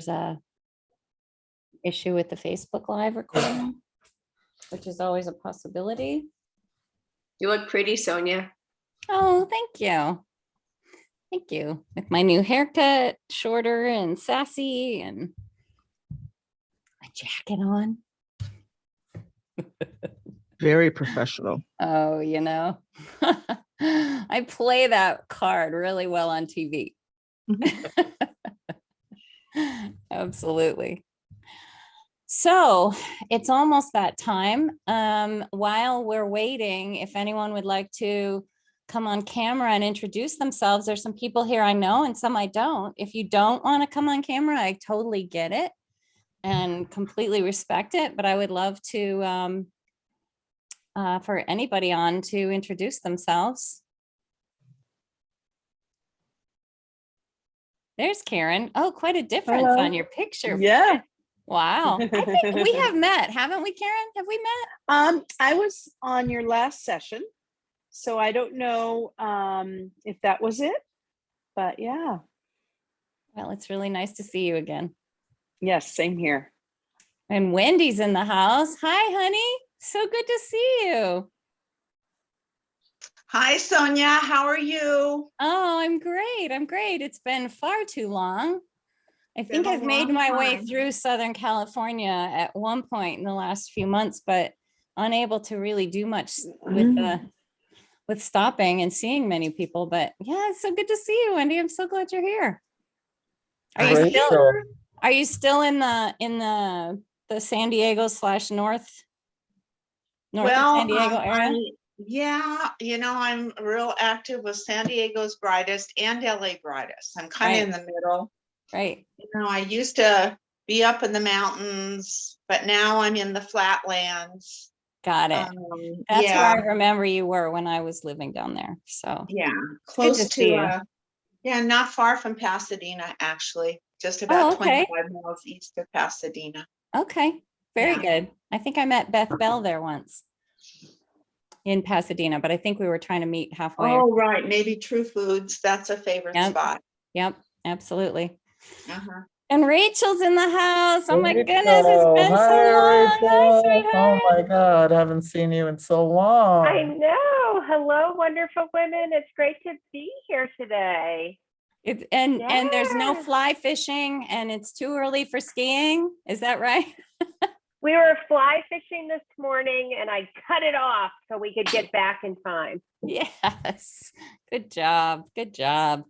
a issue with the Facebook Live recording, which is always a possibility. You look pretty, Sonja. Oh, thank you. Thank you. With my new haircut, shorter and sassy, and my jacket on. Very professional. Oh, you know, I play that card really well on TV. Absolutely. So it's almost that time. While we're waiting, if anyone would like to come on camera and introduce themselves, there's some people here I know and some I don't. If you don't want to come on camera, I totally get it and completely respect it, but I would love to for anybody on to introduce themselves. There's Karen. Oh, quite a difference on your picture. Yeah. Wow. I think we have met, haven't we, Karen? Have we met? I was on your last session, so I don't know if that was it, but yeah. Well, it's really nice to see you again. Yes, same here. And Wendy's in the house. Hi, honey. So good to see you. Hi, Sonja. How are you? Oh, I'm great. I'm great. It's been far too long. I think Been a I've made long my way time. through Southern California at one point in the last few months, but unable to really do much with stopping and seeing many people. But yeah, it's so good to see you, Wendy. I'm so glad you're here. Are you still in the San Diego / north of San Diego area? I'm real active with San Diego's Brightest and LA Brightest. I'm kind of in the middle. Right. I used to be up in the mountains, but now I'm in the flatlands. Got it. That's where I remember you were when I was living down there. So yeah, close to not far from Pasadena, actually, just about 25 miles east of Pasadena. Okay, very good. I think I met Beth Bell there once in Pasadena, but I think we were trying to meet halfway. Oh, right. Maybe True Foods. That's a favorite spot. Yep, absolutely. And Rachel's in the house. Oh my goodness, it's been Hi, so long. Rachel. Hi, oh my God, haven't seen you in so long. I know. Hello, wonderful women. It's great to be here today. And there's no fly fishing and it's too early for skiing. Is that right? We were fly fishing this morning and I cut it off so we could get back in time. Yes. Good job. Good job.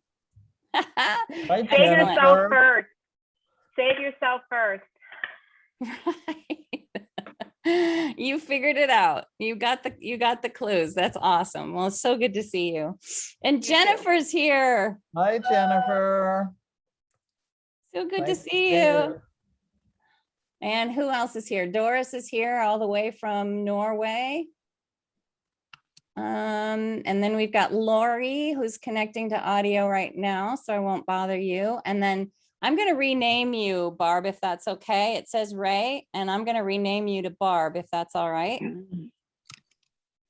Save yourself first. Save yourself first. Right. You figured it out. You got the clues. That's awesome. Well, it's so good to see you. And Jennifer's here. Hi, Jennifer. So good to see you. And who else is here? Doris is here all the way from Norway. And then we've got Lori who's connecting to audio right now, so I won't bother you. And then I'm going to rename you Barb, if that's okay. It says Ray, and I'm going to rename you to Barb, if that's all right.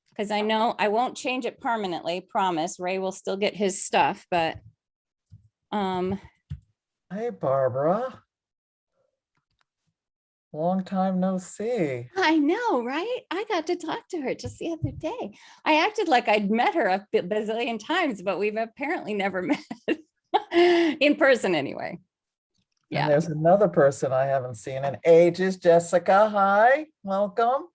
Because I know I won't change it permanently, promise. Ray will still get his stuff, but Hey, Barbara. Long time no see. I know, right? I got to talk to her just the other day. I acted like I'd met her a bazillion times, but we've apparently never met in person anyway. Yeah. And there's another person I haven't seen in ages, Jessica. Hi, welcome.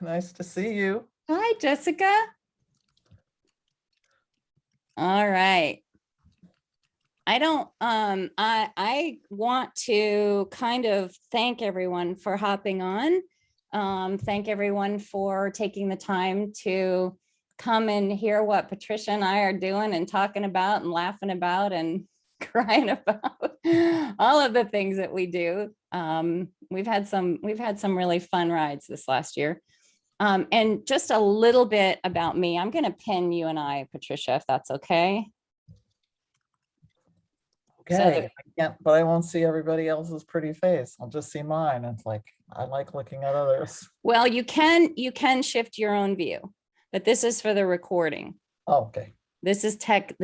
Nice to see you. Hi, Jessica. All right. I want to kind of thank everyone for hopping on. Thank everyone for taking the time to come and hear what Patricia and I are doing and talking about and laughing about and crying about all of the things that we do. We've had some really fun rides this last year. And just a little bit about me. I'm going to pin you and I, Patricia, if that's okay. Okay, but I won't see everybody else's pretty face. I'll just see mine. It's like, I like looking at others. Well, you can shift your own view, but this is for the recording. Oh, okay. This is tech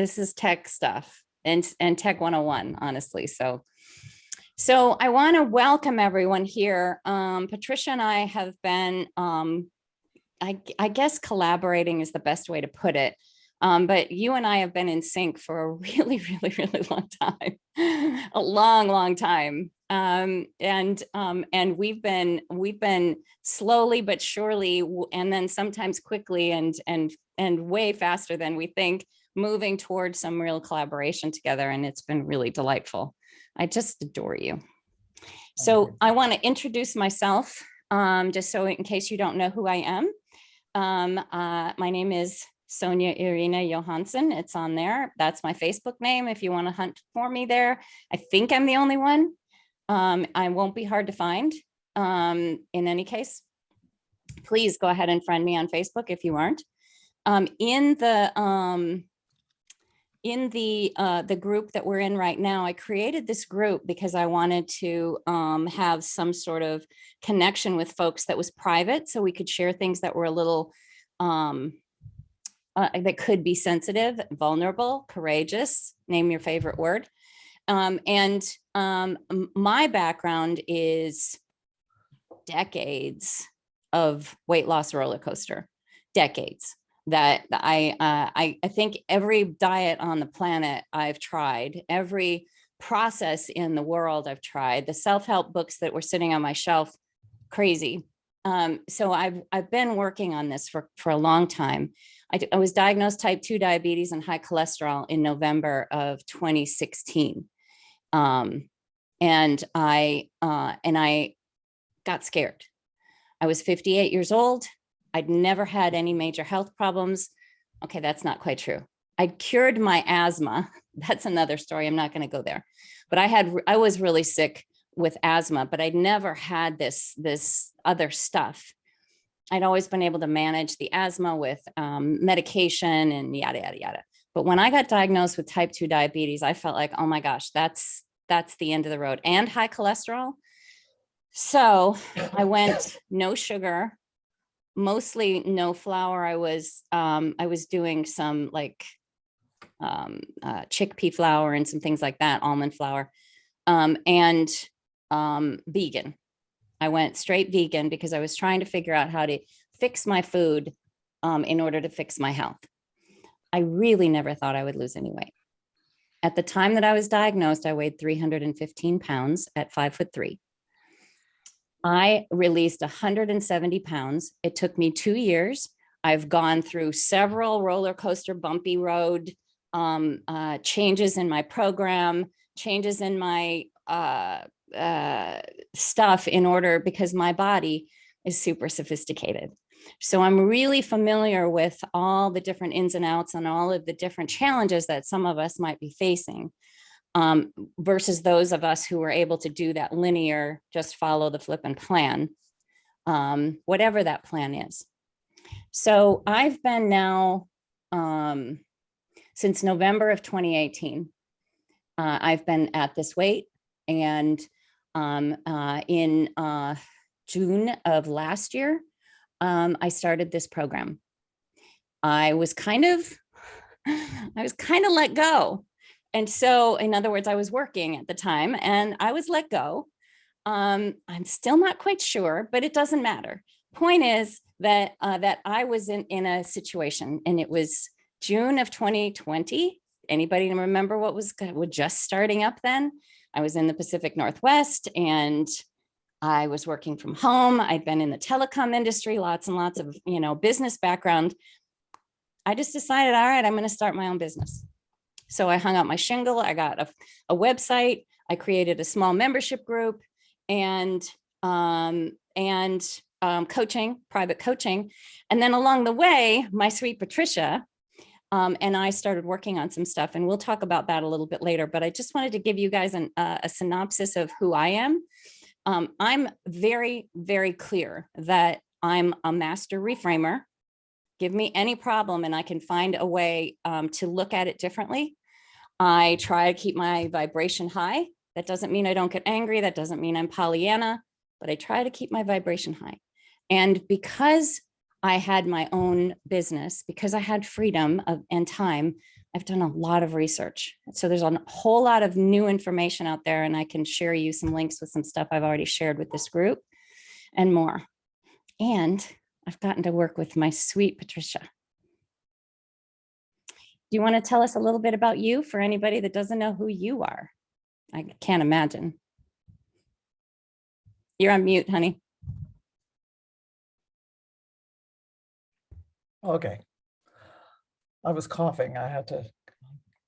stuff and tech 101, honestly. So So I want to welcome everyone here. Patricia and I have been, I guess collaborating is the best way to put it. But you and I have been in sync for a really, really, really long time, a long, long time. And we've been slowly but surely, and then sometimes quickly and way faster than we think, moving towards some real collaboration together. And it's been really delightful. I just adore you. So I want to introduce myself, just so in case you don't know who I am. My name is Sonja Irina Johansson. It's on there. That's my Facebook name if you want to hunt for me there. I think I'm the only one. I won't be hard to find. In any case, please go ahead and friend me on Facebook if you aren't. In the group that we're in right now, I created this group because I wanted to have some sort of connection with folks that was private, so we could share things that were a little that could be sensitive, vulnerable, courageous, name your favorite word. My background is decades of weight loss roller coaster, decades. That I think every diet on the planet I've tried, every process in the world I've tried, the self-help books that were sitting on my shelf, crazy. So I've been working on this for a long time. I was diagnosed type 2 diabetes and high cholesterol in November of 2016. And I got scared. I was 58 years old. I'd never had any major health problems. Okay, that's not quite true. I'd cured my asthma. That's another story. I'm not going to go there. But I was really sick with asthma, but I'd never had this other stuff. I'd always been able to manage the asthma with medication and yada, yada, yada. But when I got diagnosed with type 2 diabetes, I felt like, oh my gosh, that's the end of the road, and high cholesterol. So I went no sugar, mostly no flour. I was doing some like chickpea flour and some things like that, almond flour, and vegan. I went straight vegan because I was trying to figure out how to fix my food in order to fix my health. I really never thought I would lose any weight. At the time that I was diagnosed, I weighed 315 pounds at 5'3". I released 170 pounds. It took me 2 years. I've gone through several roller coaster, bumpy road changes in my program, changes in my stuff in order, because my body is super sophisticated. So I'm really familiar with all the different ins and outs and all of the different challenges that some of us might be facing. Versus those of us who were able to do that linear, just follow the flippant plan, whatever that plan is. So I've been now, since November of 2018, I've been at this weight, and in June of last year, I started this program. I was kind of let go. And so, in other words, I was working at the time and I was let go. I'm still not quite sure, but it doesn't matter. Point is that I was in a situation, and it was June of 2020. Anybody remember what was just starting up then? I was in the Pacific Northwest and I was working from home. I'd been in the telecom industry, lots and lots of, business background. I just decided, all right, I'm going to start my own business. So I hung out my shingle. I got a website. I created a small membership group and coaching, private coaching. And then along the way, my sweet Patricia and I started working on some stuff, and we'll talk about that a little bit later. But I just wanted to give you guys a synopsis of who I am. I'm very, very clear that I'm a master reframer. Give me any problem and I can find a way to look at it differently. I try to keep my vibration high. That doesn't mean I don't get angry. That doesn't mean I'm Pollyanna, but I try to keep my vibration high. And because I had my own business, because I had freedom and time, I've done a lot of research. So there's a whole lot of new information out there, and I can share you some links with some stuff I've already shared with this group and more. And I've gotten to work with my sweet Patricia. Do you want to tell us a little bit about you for anybody that doesn't know who you are? I can't imagine. You're on mute, honey. Okay. I was coughing. I had to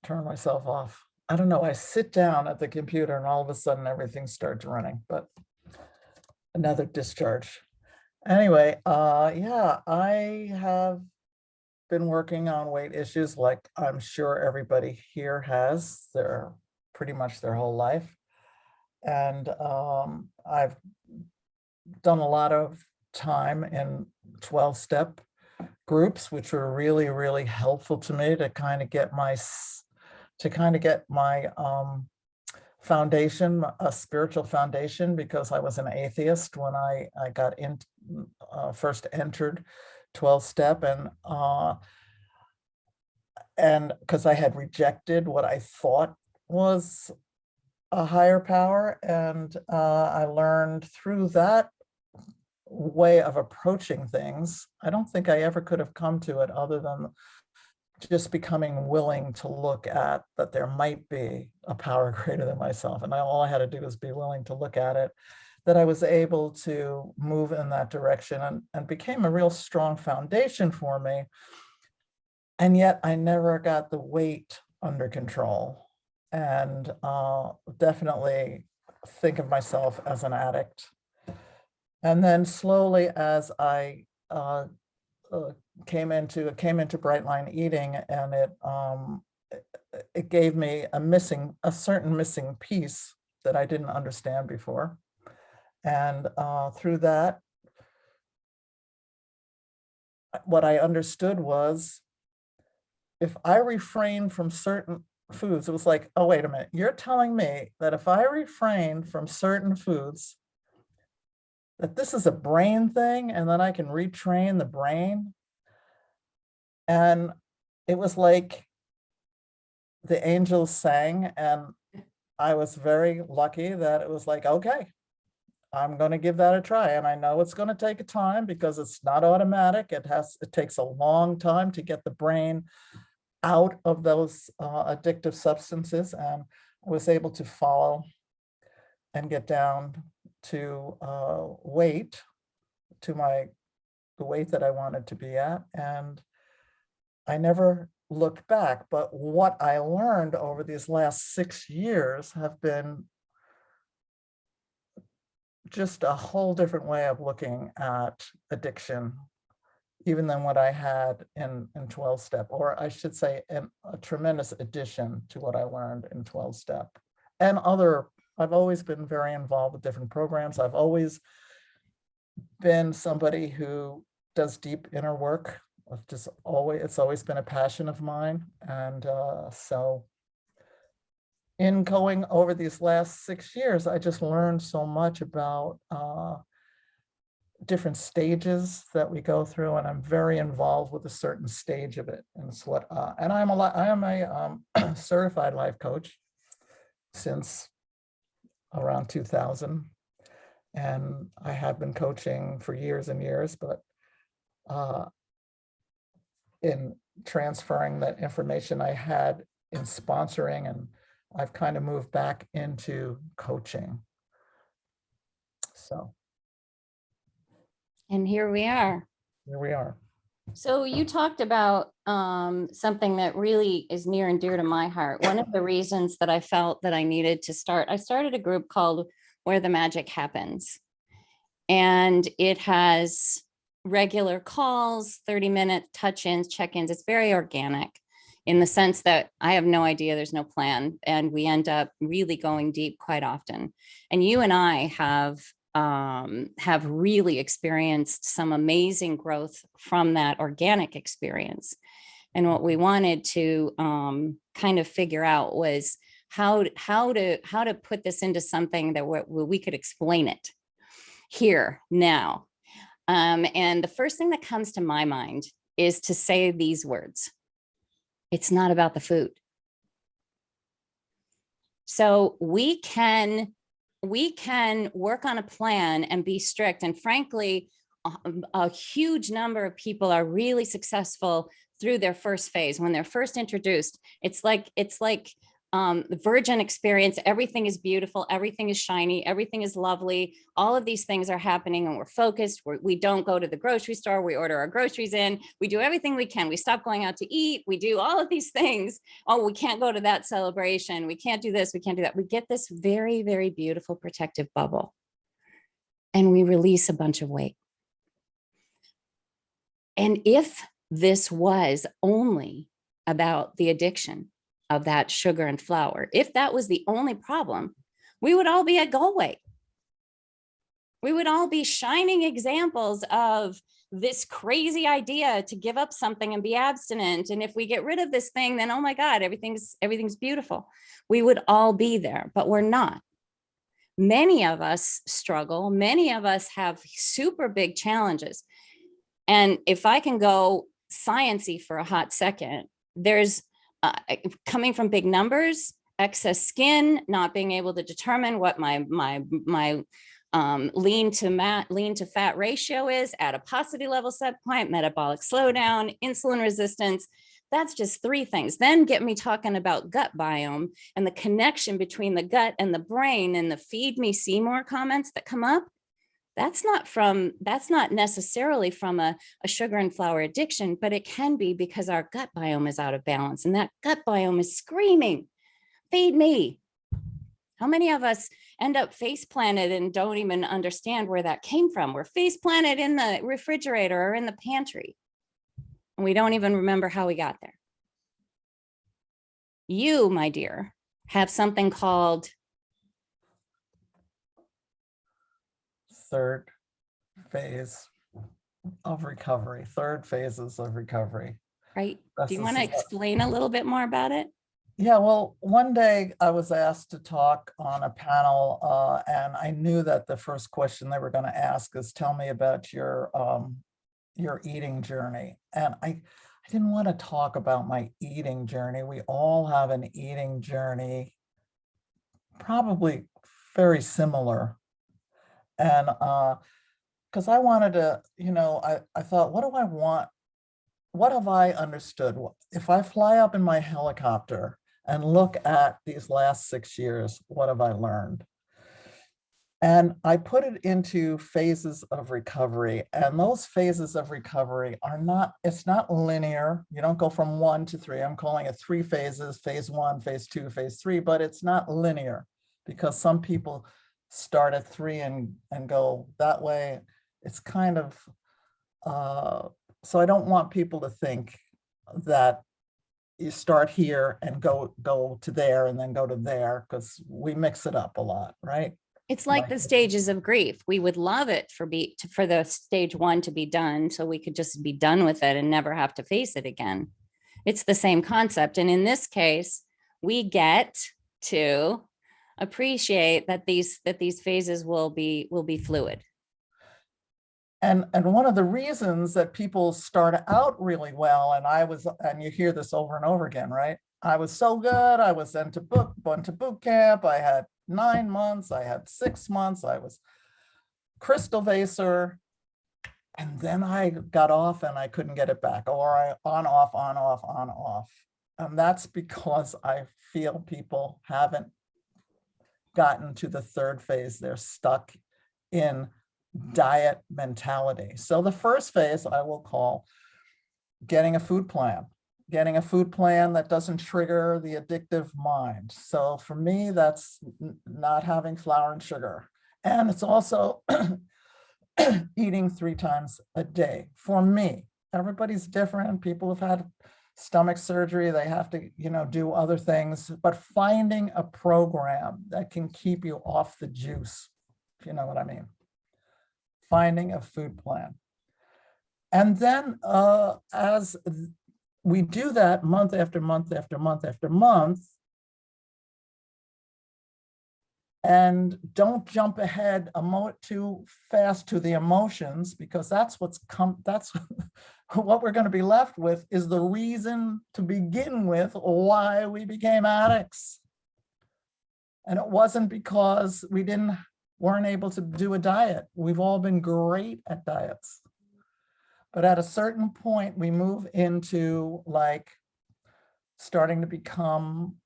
turn myself off. I don't know. I sit down at the computer and all of a sudden everything starts running, but another discharge. Anyway, yeah, I have been working on weight issues like I'm sure everybody here has pretty much their whole life. And I've done a lot of time in 12-step groups, which were really, really helpful to me to kind of get my foundation, a spiritual foundation, because I was an atheist when I got in, first entered 12-step, and because I had rejected what I thought was a higher power, and I learned through that way of approaching things. I don't think I ever could have come to it other than just becoming willing to look at that there might be a power greater than myself. And all I had to do was be willing to look at it, that I was able to move in that direction, and became a real strong foundation for me. And yet I never got the weight under control, and definitely think of myself as an addict. And then slowly, as I came into Bright Line Eating, and it gave me a certain missing piece that I didn't understand before. And through that, what I understood was, if I refrain from certain foods, it was like, oh, wait a minute, you're telling me that if I refrain from certain foods, that this is a brain thing, and then I can retrain the brain? And it was like the angels sang, and I was very lucky that it was like, okay, I'm going to give that a try. And I know it's going to take a time, because it's not automatic. It takes a long time to get the brain out of those addictive substances. And I was able to follow and get down to weight, to the weight that I wanted to be at. And I never looked back. But what I learned over these last 6 years have been just a whole different way of looking at addiction, even than what I had in 12-step, or I should say a tremendous addition to what I learned in 12-step. And I've always been very involved with different programs. I've always been somebody who does deep inner work. It's always been a passion of mine. And so in going over these last 6 years, I just learned so much about different stages that we go through, and I'm very involved with a certain stage of it. And it's what, and I am a certified life coach since around 2000, and I have been coaching for years and years, but in transferring that information I had in sponsoring, and I've kind of moved back into coaching. So. And here we are. Here we are. So you talked about something that really is near and dear to my heart. One of the reasons that I felt that I needed to I started a group called Where the Magic Happens. And it has regular calls, 30-minute touch-ins, check-ins. It's very organic in the sense that I have no idea, there's no plan, and we end up really going deep quite often. And you and I have really experienced some amazing growth from that organic experience. And what we wanted to kind of figure out was how to put this into something that we could explain it here now. And the first thing that comes to my mind is to say these words: It's not about the food. So we can work on a plan and be strict. And frankly, a huge number of people are really successful through their first phase. When they're first introduced, it's like the virgin experience. Everything is beautiful. Everything is shiny. Everything is lovely. All of these things are happening and we're focused. We don't go to the grocery store. We order our groceries in. We do everything we can. We stop going out to eat. We do all of these things. Oh, we can't go to that celebration. We can't do this. We can't do that. We get this very, very beautiful protective bubble and we release a bunch of weight. And if this was only about the addiction of that sugar and flour, if that was the only problem, we would all be at goal weight. We would all be shining examples of this crazy idea to give up something and be abstinent. And if we get rid of this thing, then, oh my God, everything's beautiful. We would all be there, but we're not. Many of us struggle. Many of us have super big challenges. And if I can go science-y for a hot second, there's coming from big numbers, excess skin, not being able to determine what my lean to fat ratio is, adiposity level set point, metabolic slowdown, insulin resistance. That's just 3 things. Then get me talking about gut biome and the connection between the gut and the brain and the feed me, see more comments that come up. That's not necessarily from a sugar and flour addiction, but it can be because our gut biome is out of balance and that gut biome is screaming, feed me. How many of us end up face planted and don't even understand where that came from? We're face planted in the refrigerator or in the pantry, and we don't even remember how we got there. You, my dear, have something called third phase of recovery, 3rd phases of recovery. right. That's Do you the want to explain a little bit more about it? Yeah, well, one day I was asked to talk on a panel, and I knew that the first question they were going to ask is, tell me about your eating journey. And I didn't want to talk about my eating journey. We all have an eating journey, probably very similar. And because I wanted to, I thought, what do I want? What have I understood? If I fly up in my helicopter and look at these last 6 years, what have I learned? And I put it into phases of recovery. And those phases of recovery it's not linear. You don't go from 1 to 3. I'm calling it 3 phases, phase 1, phase 2, phase 3, but it's not linear because some people start at 3 and go that way. It's kind of, so I don't want people to think that you start here and go to there and then go to there, because we mix it up a lot, right? It's like the stages of grief. We would love it for the stage 1 to be done so we could just be done with it and never have to face it again. It's the same concept. And in this case, we get to appreciate that these phases will be fluid. And one of the reasons that people start out really well, and you hear this over and over again, right? I was so good. I was went to boot camp. I had 9 months. I had 6 months. I was crystal vaser. And then I got off and I couldn't get it back, or I on, off, on, off, on, off. And that's because I feel people haven't gotten to the 3rd phase. They're stuck in diet mentality. So the first phase I will call getting a food plan that doesn't trigger the addictive mind. So for me, that's not having flour and sugar. And it's also eating 3 times a day. For me, everybody's different. People have had stomach surgery. They have to, do other things, but finding a program that can keep you off the juice, if you know what I mean. Finding a food plan. And then as we do that month after month after month after month, And don't jump ahead too fast to the emotions, because that's that's what we're going to be left with, is the reason to begin with why we became addicts. And it wasn't because we weren't able to do a diet. We've all been great at diets. But at a certain point, we move into like starting to become,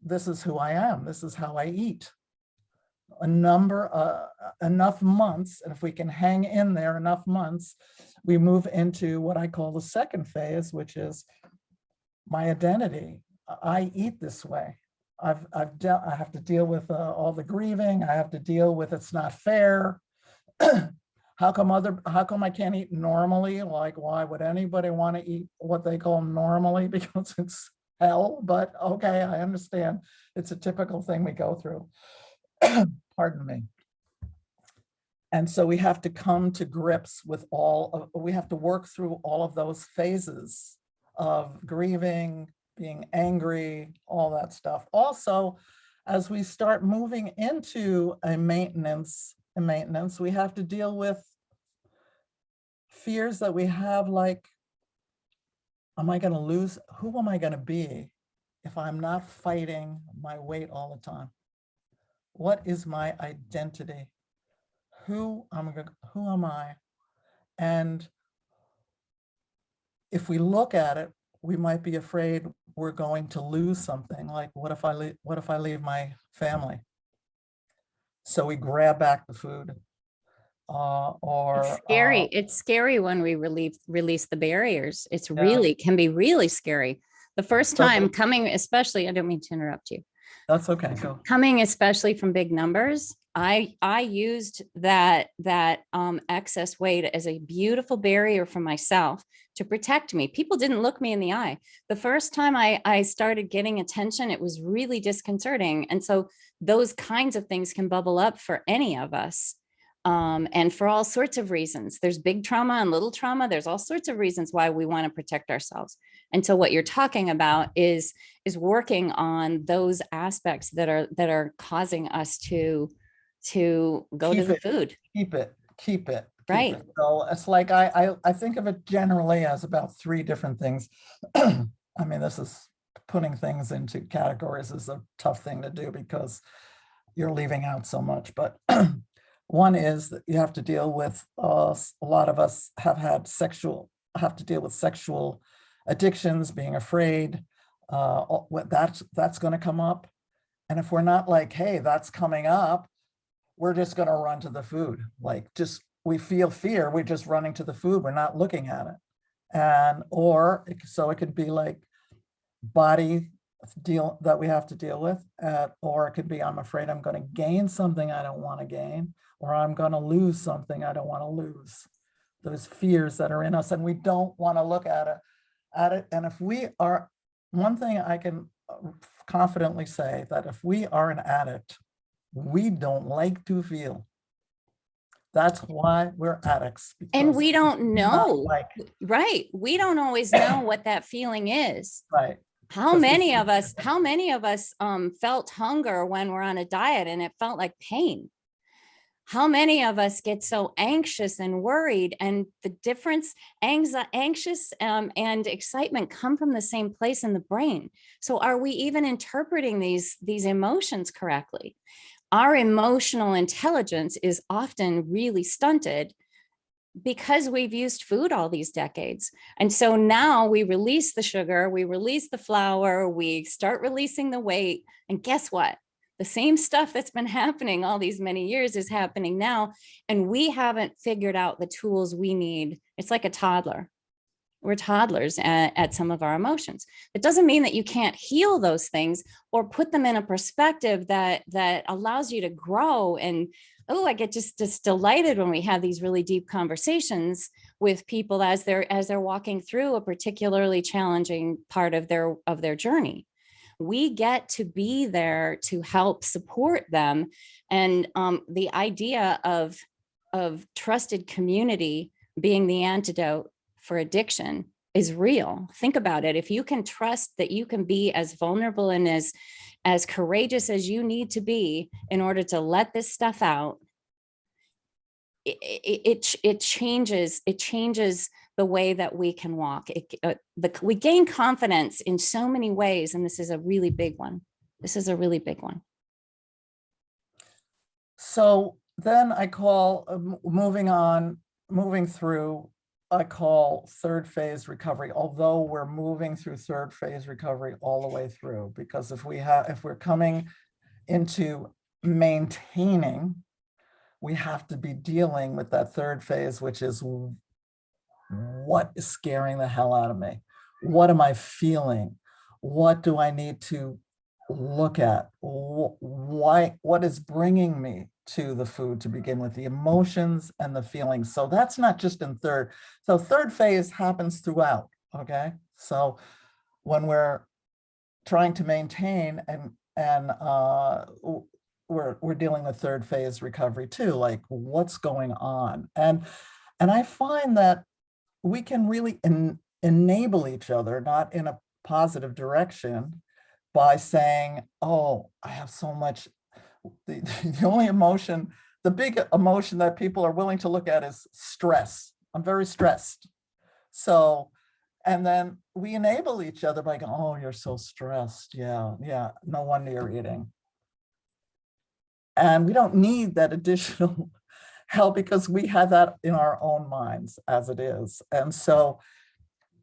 this is who I am. This is how I eat. Enough months, and if we can hang in there enough months, we move into what I call the second phase, which is my identity. I eat this way. I have to deal with all the grieving. I have to deal with it's not fair. How come I can't eat normally? Like, why would anybody want to eat what they call normally? Because it's hell, but okay, I understand. It's a typical thing we go through. Pardon me. And so we have to come to grips with we have to work through all of those phases of grieving, being angry, all that stuff. Also, as we start moving into a maintenance, we have to deal with fears that we have, like, am I going to lose? Who am I going to be if I'm not fighting my weight all the time? What is my identity? Who am I? And if we look at it, we might be afraid we're going to lose something. Like, what if I leave my family? So we grab back the food. It's scary. It's scary when we release the barriers. It's Yeah. can be really scary. The first time coming, especially, I don't mean to interrupt you. That's okay. Go. Coming, especially from big numbers, I used that excess weight as a beautiful barrier for myself to protect me. People didn't look me in the eye. The first time I started getting attention, it was really disconcerting. And so those kinds of things can bubble up for any of us. And for all sorts of reasons. There's big trauma and little trauma. There's all sorts of reasons why we want to protect ourselves. And so what you're talking about is working on those aspects that are causing us to go to the food. Keep it. Right. So it's like, I think of it generally as about three different things. I mean, this is putting things into categories is a tough thing to do because you're leaving out so much, but one is that you have to deal with, a lot of us have to deal with sexual addictions, being afraid, that's going to come up. And if we're not like, hey, that's coming up, we're just going to run to the food. Like, we feel fear, we're just running to the food, we're not looking at it. So it could be like body deal that we have to deal with, or it could be, I'm afraid I'm going to gain something I don't want to gain, or I'm going to lose something I don't want to lose. Those fears that are in us, and we don't want to look at it. And if we are, one thing I can confidently say, that if we are an addict, we don't like to feel. That's why we're addicts. And we don't know, right? We don't always know what that feeling is. Right. How many of us felt hunger when we're on a diet and it felt like pain? How many of us get so anxious and worried, and the difference, anxious and excitement come from the same place in the brain. So are we even interpreting these emotions correctly? Our emotional intelligence is often really stunted because we've used food all these decades. And so now we release the sugar, we release the flour, we start releasing the weight. And guess what? The same stuff that's been happening all these many years is happening now. And we haven't figured out the tools we need. It's like a toddler. We're toddlers at some of our emotions. It doesn't mean that you can't heal those things or put them in a perspective that allows you to grow. And I get just delighted when we have these really deep conversations with people as they're walking through a particularly challenging part of their journey. We get to be there to help support them. And the idea of trusted community being the antidote for addiction is real. Think about it. If you can trust that you can be as vulnerable and as courageous as you need to be in order to let this stuff out, it changes the way that we can walk. We gain confidence in so many ways, and this is a really big one. This is a really big one. So then I call, moving through, I call third phase recovery, although we're moving through third phase recovery all the way through, because if we're coming into maintaining, we have to be dealing with that third phase, which is what is scaring the hell out of me? What am I feeling? What do I need to look at? What is bringing me to the food to begin with? The emotions and the feelings. So that's not just in third. So third phase happens throughout, okay? So when we're trying to maintain and we're dealing with third phase recovery too, like what's going on. And I find that we can really enable each other, not in a positive direction, by saying, oh, I have so much, the only emotion, the big emotion that people are willing to look at is stress. I'm very stressed. So, and then we enable each other by going, oh, you're so stressed. Yeah, no wonder you're eating. And we don't need that additional help because we have that in our own minds as it is. And so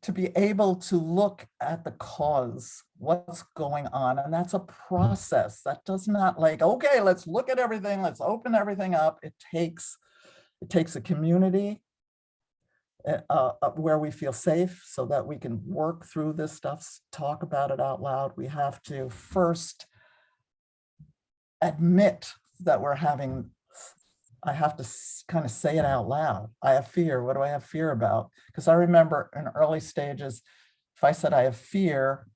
to be able to look at the cause, what's going on, and that's a process. That does not like, okay, let's look at everything, let's open everything up. It takes a community where we feel safe so that we can work through this stuff, talk about it out loud. We have to first admit that we're having, I have to kind of say it out loud. I have fear. What do I have fear about? Because I remember in early stages, if I said I have fear,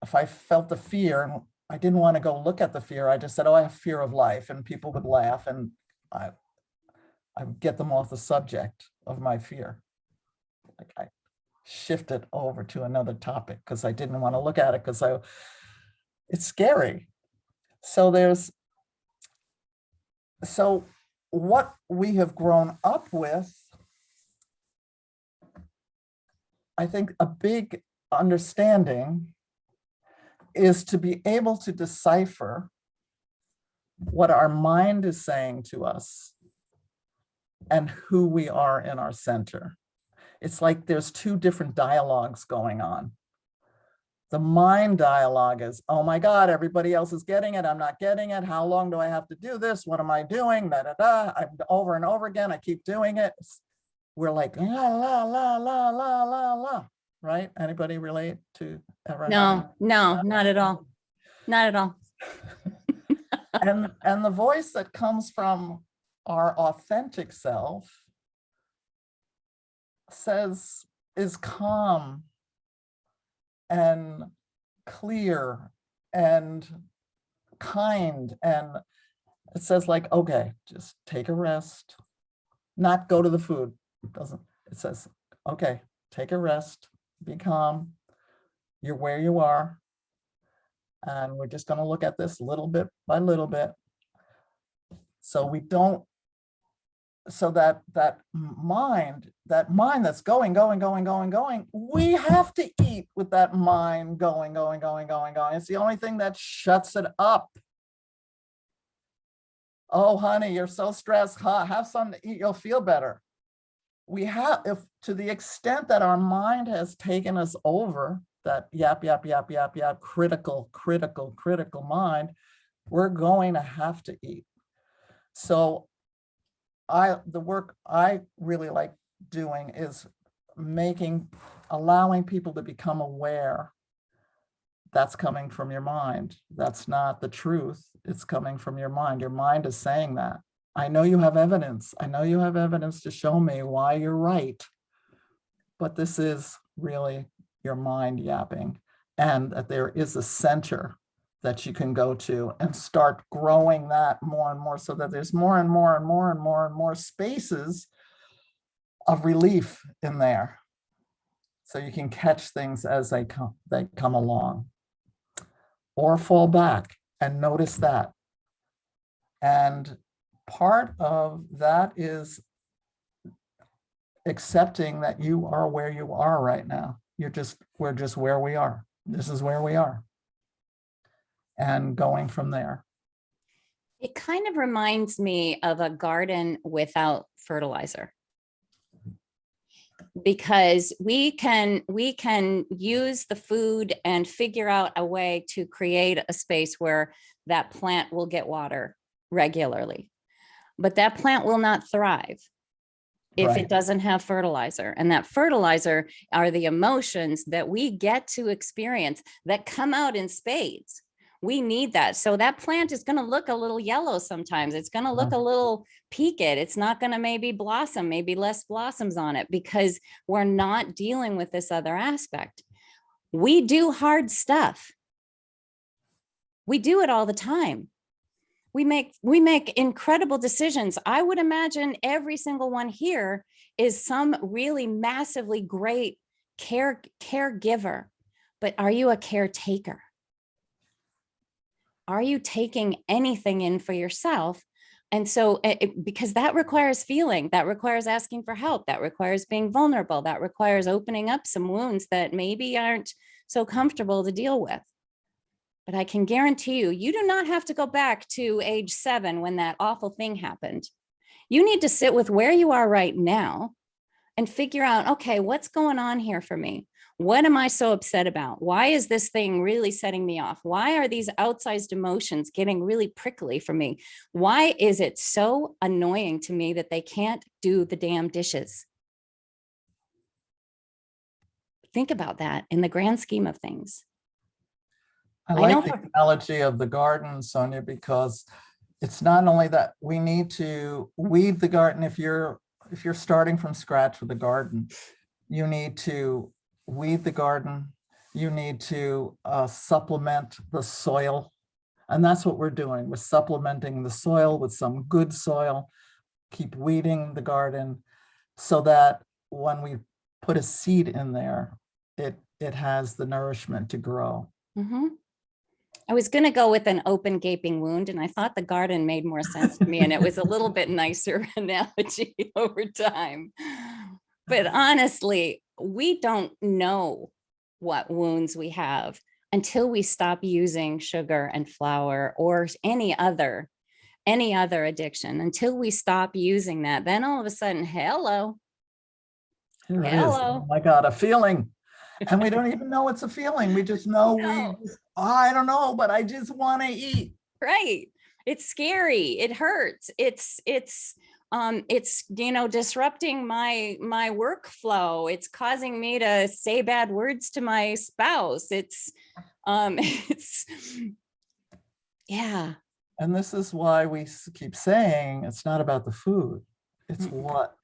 if I felt the fear and I didn't want to go look at the fear, I just said, oh, I have fear of life. And people would laugh and I would get them off the subject of my fear. Like I shifted over to another topic because I didn't want to look at it because it's scary. So what we have grown up with, I think a big understanding is to be able to decipher what our mind is saying to us and who we are in our center. It's like there's two different dialogues going on. The mind dialogue is, oh my God, everybody else is getting it. I'm not getting it. How long do I have to do this? What am I doing? Da, da, da. I'm over and over again. I keep doing it. We're like, la, la, la, la, la, la, la, right? Anybody relate to ever? No, not at all. Not at all. And the voice that comes from our authentic self is calm and clear and kind. And it says like, okay, just take a rest, not go to the food. It says, okay, take a rest, be calm. You're where you are. And we're just going to look at this little bit by little bit. So we don't, so that mind that's going, we have to eat with that mind going. It's the only thing that shuts it up. Oh, honey, you're so stressed. Have something to eat, you'll feel better. We have, if to the extent that our mind has taken us over, that yap, critical mind, we're going to have to eat. So the work I really like doing is allowing people to become aware that's coming from your mind. That's not the truth. It's coming from your mind. Your mind is saying that. I know you have evidence. I know you have evidence to show me why you're right. But this is really your mind yapping, and that there is a center that you can go to and start growing that more and more, so that there's more and more spaces of relief in there. So you can catch things as they come along, or fall back and notice that. And part of that is accepting that you are where you are right now. We're just where we are. This is where we are. And going from there. It kind of reminds me of a garden without fertilizer. Because we can use the food and figure out a way to create a space where that plant will get water regularly. But that plant will not thrive if Right. it doesn't have fertilizer. And that fertilizer are the emotions that we get to experience that come out in spades. We need that. So that plant is going to look a little yellow sometimes. It's going to look a little peaked. It's not going to maybe blossom, maybe less blossoms on it, because we're not dealing with this other aspect. We do hard stuff. We do it all the time. We make incredible decisions. I would imagine every single one here is some really massively great caregiver, but are you a caretaker? Are you taking anything in for yourself? And so, because that requires feeling, that requires asking for help, that requires being vulnerable, that requires opening up some wounds that maybe aren't so comfortable to deal with. But I can guarantee you, you do not have to go back to age 7 when that awful thing happened. You need to sit with where you are right now and figure out, okay, what's going on here for me? What am I so upset about? Why is this thing really setting me off? Why are these outsized emotions getting really prickly for me? Why is it so annoying to me that they can't do the damn dishes? Think about that in the grand scheme of things. I I know like the analogy of the garden, Sonja, because it's not only that we need to weed the garden. If you're starting from scratch with a garden, you need to weed the garden. You need to supplement the soil. And that's what we're doing. We're supplementing the soil with some good soil, keep weeding the garden so that when we put a seed in there, it has the nourishment to grow. Mm-hmm. I was going to go with an open gaping wound, and I thought the garden made more sense to me, and it was a little bit nicer analogy over time. But honestly, we don't know what wounds we have until we stop using sugar and flour or any other addiction. Until we stop using that, then all of a sudden, hello. Here it is. Hello. Oh my God, a feeling. And we don't even know it's a feeling. We just know I don't know, but I just want to eat. Right. It's scary. It hurts. It's disrupting my workflow. It's causing me to say bad words to my spouse. Yeah. And this is why we keep saying it's not about the food. It's what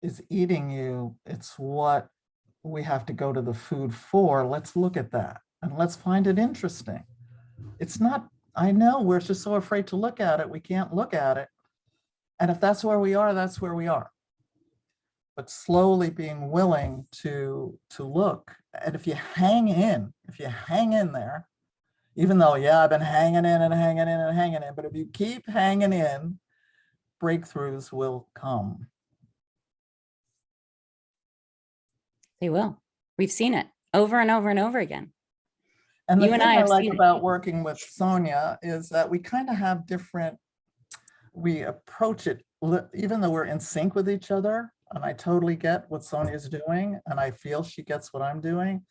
is eating you. It's what we have to go to the food for. Let's look at that and let's find it interesting. It's not, I know we're just so afraid to look at it. We can't look at it. And if that's where we are, that's where we are. But slowly being willing to look. And if you hang in there, even though, yeah, I've been hanging in and hanging in and hanging in, but if you keep hanging in, breakthroughs will come. They will. We've seen it over and over and over again. And the You thing and I I have like seen it. about working with Sonja is that we kind of have different, we approach it, even though we're in sync with each other, and I totally get what Sonja's doing, and I feel she gets what I'm doing,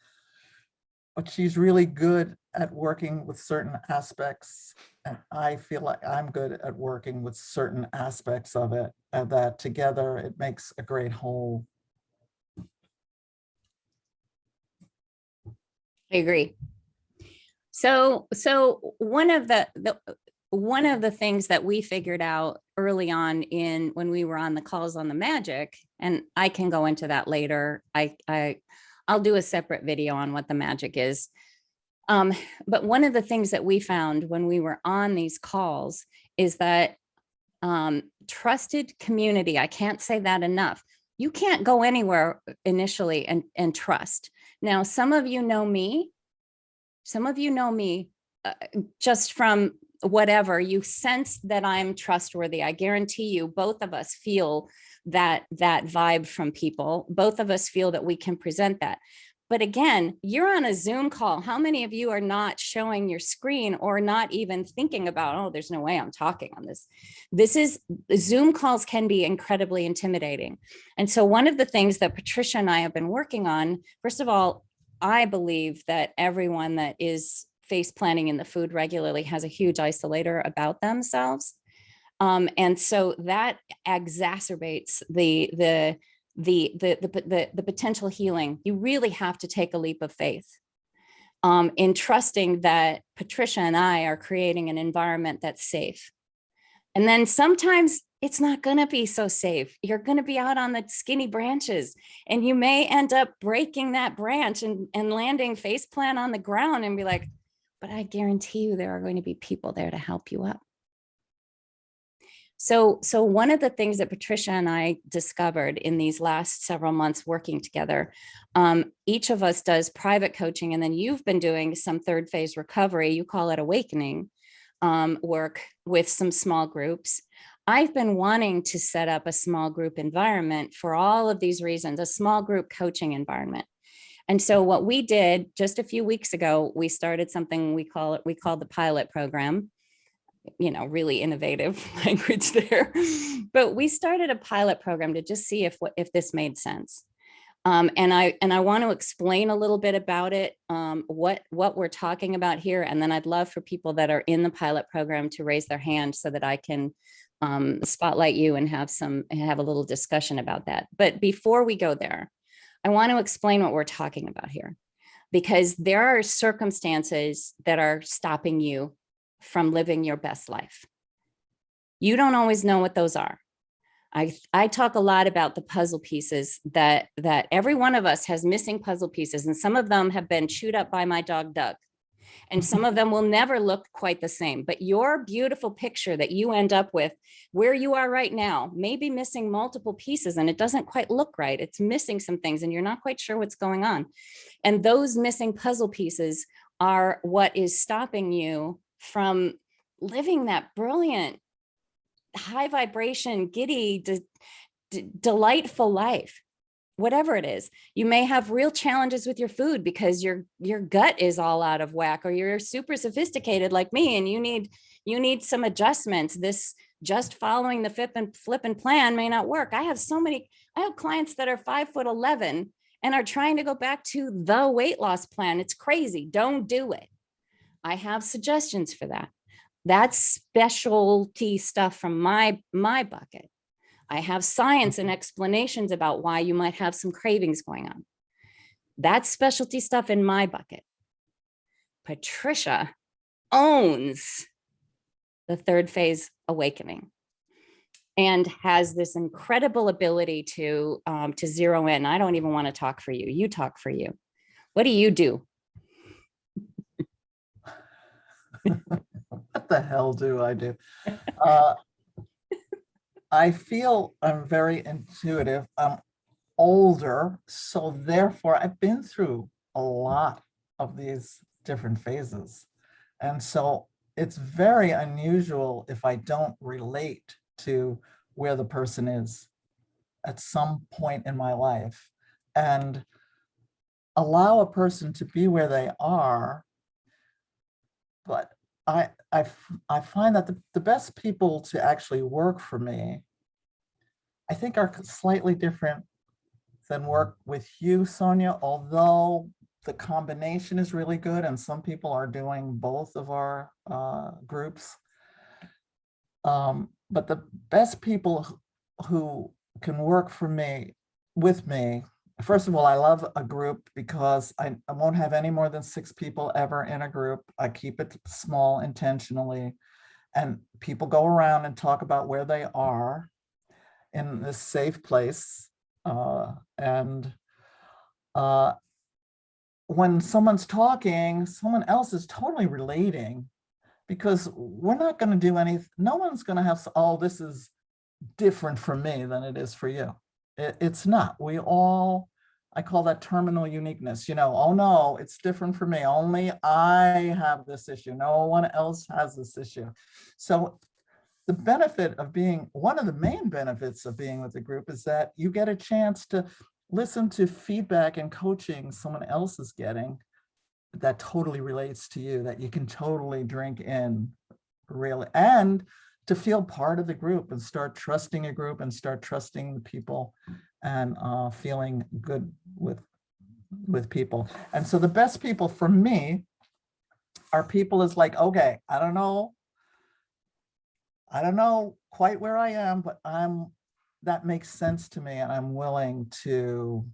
but she's really good at working with certain aspects, and I feel like I'm good at working with certain aspects of it, and that together it makes a great whole. I agree. So one of the things that we figured out early on when we were on the calls on the magic, and I can go into that later. I'll do a separate video on what the magic is. But one of the things that we found when we were on these calls is that trusted community, I can't say that enough. You can't go anywhere initially and trust. Now, some of you know me just from whatever, you sense that I'm trustworthy. I guarantee you, both of us feel that vibe from people. Both of us feel that we can present that. But again, you're on a Zoom call. How many of you are not showing your screen or not even thinking about, oh, there's no way I'm talking on this. Zoom calls can be incredibly intimidating. And so one of the things that Patricia and I have been working on, first of all, I believe that everyone that is face planting in the food regularly has a huge isolator about themselves. And so that exacerbates the potential healing. You really have to take a leap of faith in trusting that Patricia and I are creating an environment that's safe. And then sometimes it's not going to be so safe. You're going to be out on the skinny branches and you may end up breaking that branch and landing face plant on the ground and be like, but I guarantee you there are going to be people there to help you up. So one of the things that Patricia and I discovered in these last several months working together, each of us does private coaching, and then you've been doing some third phase recovery, you call it awakening, work with some small groups. I've been wanting to set up a small group environment for all of these reasons, a small group coaching environment. And so what we did just a few weeks ago, we started something we called the pilot program. Really innovative language there. But we started a pilot program to just see if this made sense. And I want to explain a little bit about it, what we're talking about here. And then I'd love for people that are in the pilot program to raise their hand so that I can spotlight you and have a little discussion about that. But before we go there, I want to explain what we're talking about here, because there are circumstances that are stopping you from living your best life. You don't always know what those are. I talk a lot about the puzzle pieces that every one of us has missing puzzle pieces, and some of them have been chewed up by my dog, Doug. And some of them will never look quite the same, but your beautiful picture that you end up with where you are right now may be missing multiple pieces and it doesn't quite look right. It's missing some things and you're not quite sure what's going on. And those missing puzzle pieces are what is stopping you from living that brilliant, high vibration, giddy, delightful life. Whatever it is, you may have real challenges with your food because your gut is all out of whack, or you're super sophisticated like me and you need some adjustments. This just following the flip and plan may not work. I have clients that are 5'11" and are trying to go back to the weight loss plan. It's crazy. Don't do it. I have suggestions for that. That's specialty stuff from my bucket. I have science and explanations about why you might have some cravings going on. That's specialty stuff in my bucket. Patricia owns the third phase awakening and has this incredible ability to zero in. I don't even want to talk for you. You talk for you. What do you do? What the hell do I do? I feel I'm very intuitive. I'm older, so therefore I've been through a lot of these different phases. And so it's very unusual if I don't relate to where the person is at some point in my life and allow a person to be where they are. But I find that the best people to actually work for me, I think, are slightly different than work with you, Sonja, although the combination is really good and some people are doing both of our groups. But the best people who can work for me, with me, first of all, I love a group because I won't have any more than 6 people ever in a group. I keep it small intentionally. And people go around and talk about where they are in this safe place. When someone's talking, someone else is totally relating, because we're not going to do anything. No one's going to have, oh, this is different for me than it is for you. It's not. We all I call that terminal uniqueness, oh no, it's different for me. Only I have this issue. No one else has this issue. So the benefit of one of the main benefits of being with the group is that you get a chance to listen to feedback and coaching someone else is getting that totally relates to you, that you can totally drink in, really, and to feel part of the group and start trusting a group and start trusting the people and feeling good with people. And so the best people for me are people is like, okay, I don't know quite where I am, but that makes sense to me, and I'm willing to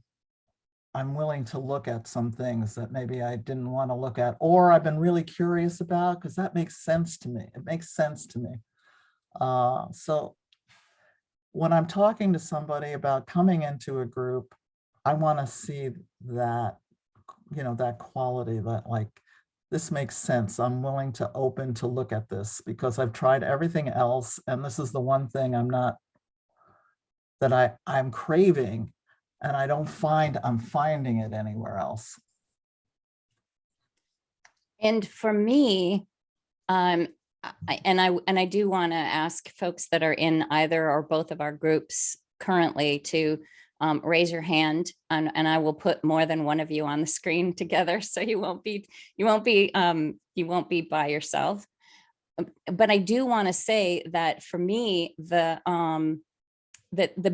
look at some things that maybe I didn't want to look at, or I've been really curious about, because that makes sense to me. It makes sense to me. So when I'm talking to somebody about coming into a group, I want to see that, that quality, that like, this makes sense. I'm willing to open to look at this because I've tried everything else. And this is the one thing I'm craving, and I don't find I'm finding it anywhere else. And for me, I do want to ask folks that are in either or both of our groups currently to raise your hand, and I will put more than one of you on the screen together, so you won't be by yourself. But I do want to say that for me, the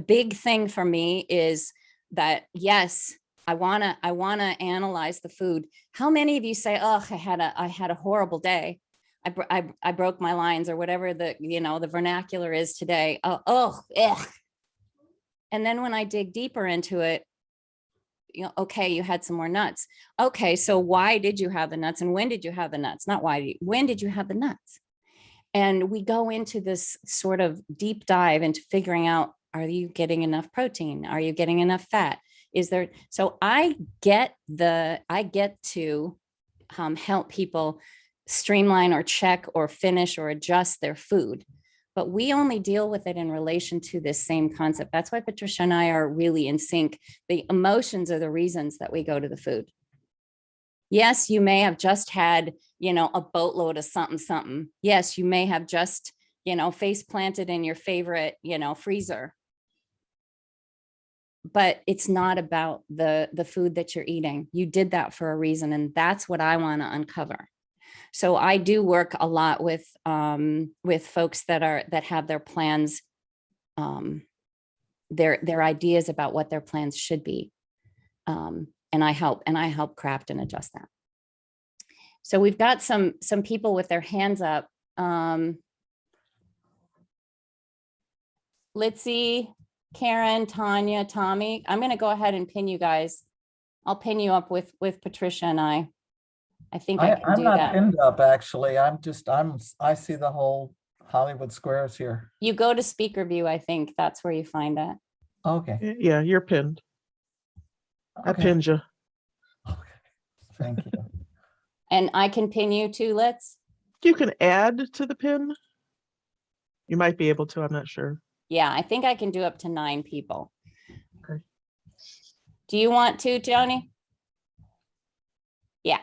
big thing for me is that, yes, I want to analyze the food. How many of you say, oh, I had a horrible day. I broke my lines, or whatever the vernacular is today. Oh, ugh. And then when I dig deeper into it, okay, you had some more nuts. Okay, so why did you have the nuts, and when did you have the nuts? Not why, when did you have the nuts? And we go into this sort of deep dive into figuring out, are you getting enough protein? Are you getting enough fat? So I get to help people streamline or check or finish or adjust their food. But we only deal with it in relation to this same concept. That's why Patricia and I are really in sync. The emotions are the reasons that we go to the food. Yes, you may have just had, a boatload of something. Yes, you may have just, face planted in your favorite, freezer. But it's not about the food that you're eating. You did that for a reason. And that's what I want to uncover. So I do work a lot with folks that have their plans, their ideas about what their plans should be. And I help craft and adjust that. So we've got some people with their hands up. Litzy, Karen, Tanya, Tommy. I'm going to go ahead and pin you guys. I'll pin you up with Patricia and I. I think I can do that. I'm not pinned up, actually. I see the whole Hollywood Squares here. You go to speaker view. I think that's where you find it. Okay. Yeah, you're pinned. Okay. I pinned you. Okay. Thank you. And I can pin you too, Litz? You can add to the pin. You might be able to, I'm not sure. Yeah, I think I can do up to 9 people. Okay. Do you want to, Tony? Yeah.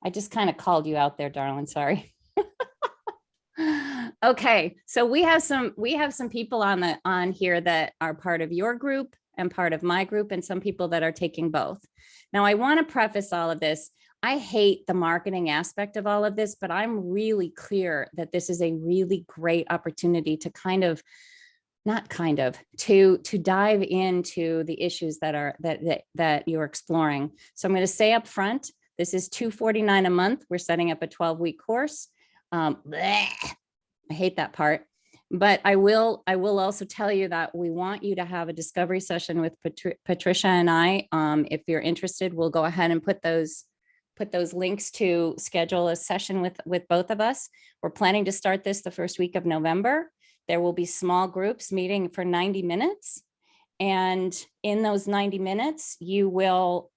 I just kind of called you out there, darling. Sorry. Okay, so we have some people on here that are part of your group and part of my group, and some people that are taking both. Now, I want to preface all of this. I hate the marketing aspect of all of this, but I'm really clear that this is a really great opportunity to to dive into the issues that you're exploring. So I'm going to say up front, this is $249 a month. We're setting up a 12-week course. I hate that part, but I will also tell you that we want you to have a discovery session with Patricia and I. If you're interested, we'll go ahead and put those links to schedule a session with both of us. We're planning to start this the first week of November. There will be small groups meeting for 90 minutes. And in those 90 minutes, you will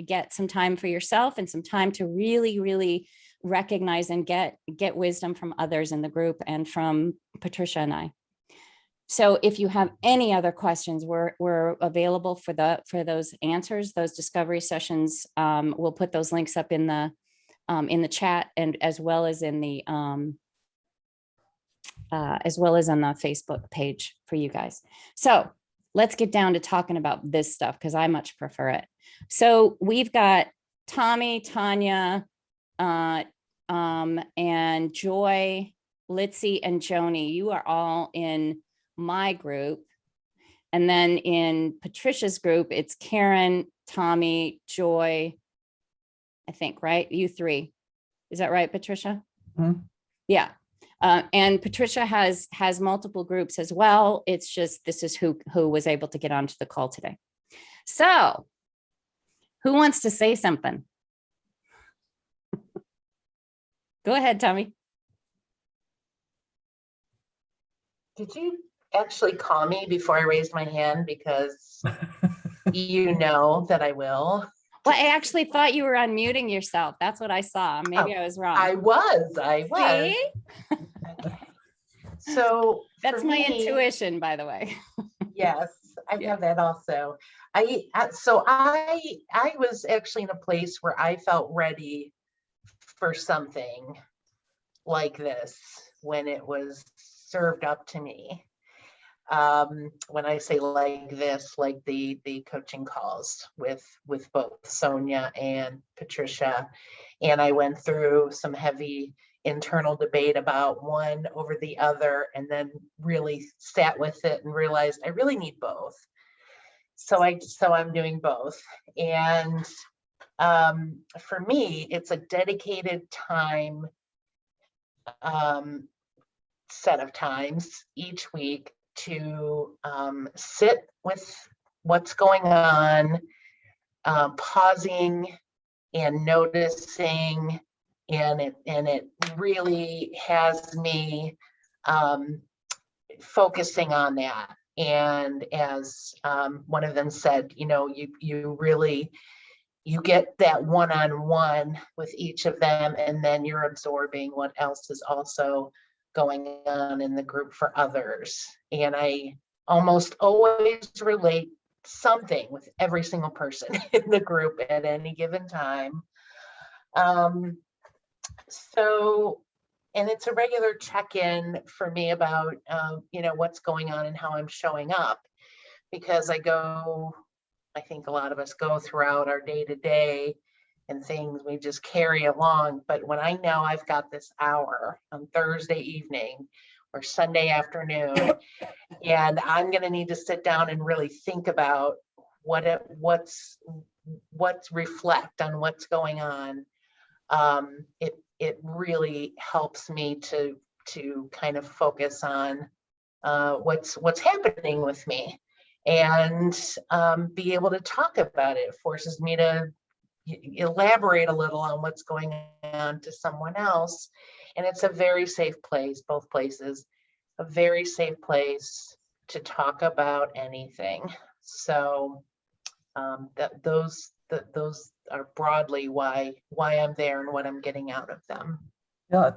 get some time for yourself and some time to really, really recognize and get wisdom from others in the group and from Patricia and I. So if you have any other questions, we're available for those answers, those discovery sessions. We'll put those links up in the chat, and as well as in the as well as on the Facebook page for you guys. So let's get down to talking about this stuff, because I much prefer it. So we've got Tommy, Tanya, and Joy, Litzy, and Joni. You are all in my group. And then in Patricia's group, it's Karen, Tommy, Joy, I think, right? You three. Is that right, Patricia? Mhm. Yeah. And Patricia has multiple groups as well. It's just, this is who was able to get onto the call today. So who wants to say something? Go ahead, Tommy. Did you actually call me before I raised my hand? Because you know that I will. Well, I actually thought you were unmuting yourself. That's what I saw. Maybe I was wrong. I was. See? Okay. So That's for my me, intuition, by the way. yes, I Yeah. have that also. I was actually in a place where I felt ready for something like this when it was served up to me. When I say like this, like the coaching calls with both Sonja and Patricia, and I went through some heavy internal debate about one over the other, and then really sat with it and realized I really need both. So I'm doing both, and for me, it's a dedicated time, set of times each week to sit with what's going on, pausing and noticing, and it really has me focusing on that. And as one of them said, you know, you get that one-on-one with each of them, and then you're absorbing what else is also going on in the group for others. And I almost always relate something with every single person in the group at any given time. So, and it's a regular check-in for me about, you know, what's going on and how I'm showing up, because I think a lot of us go throughout our day-to-day and things we just carry along. But when I know I've got this hour on Thursday evening or Sunday afternoon, and I'm going to need to sit down and really think about what's reflect on what's going on, it really helps me to kind of focus on what's happening with me, and be able to talk about it. It forces me to elaborate a little on what's going on to someone else. And it's a very safe place, both places, a very safe place to talk about anything. So those are broadly why I'm there and what I'm getting out of them. Yeah,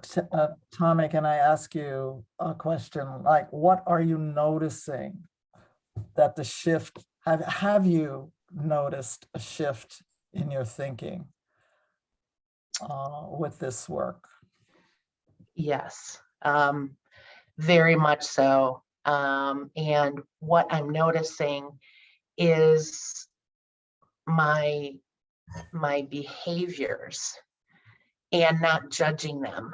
Tommy, can I ask you a question? Like, what are you noticing that the shift, have you noticed a shift in your thinking with this work? Yes, very much so. And what I'm noticing is my behaviors, and not judging them,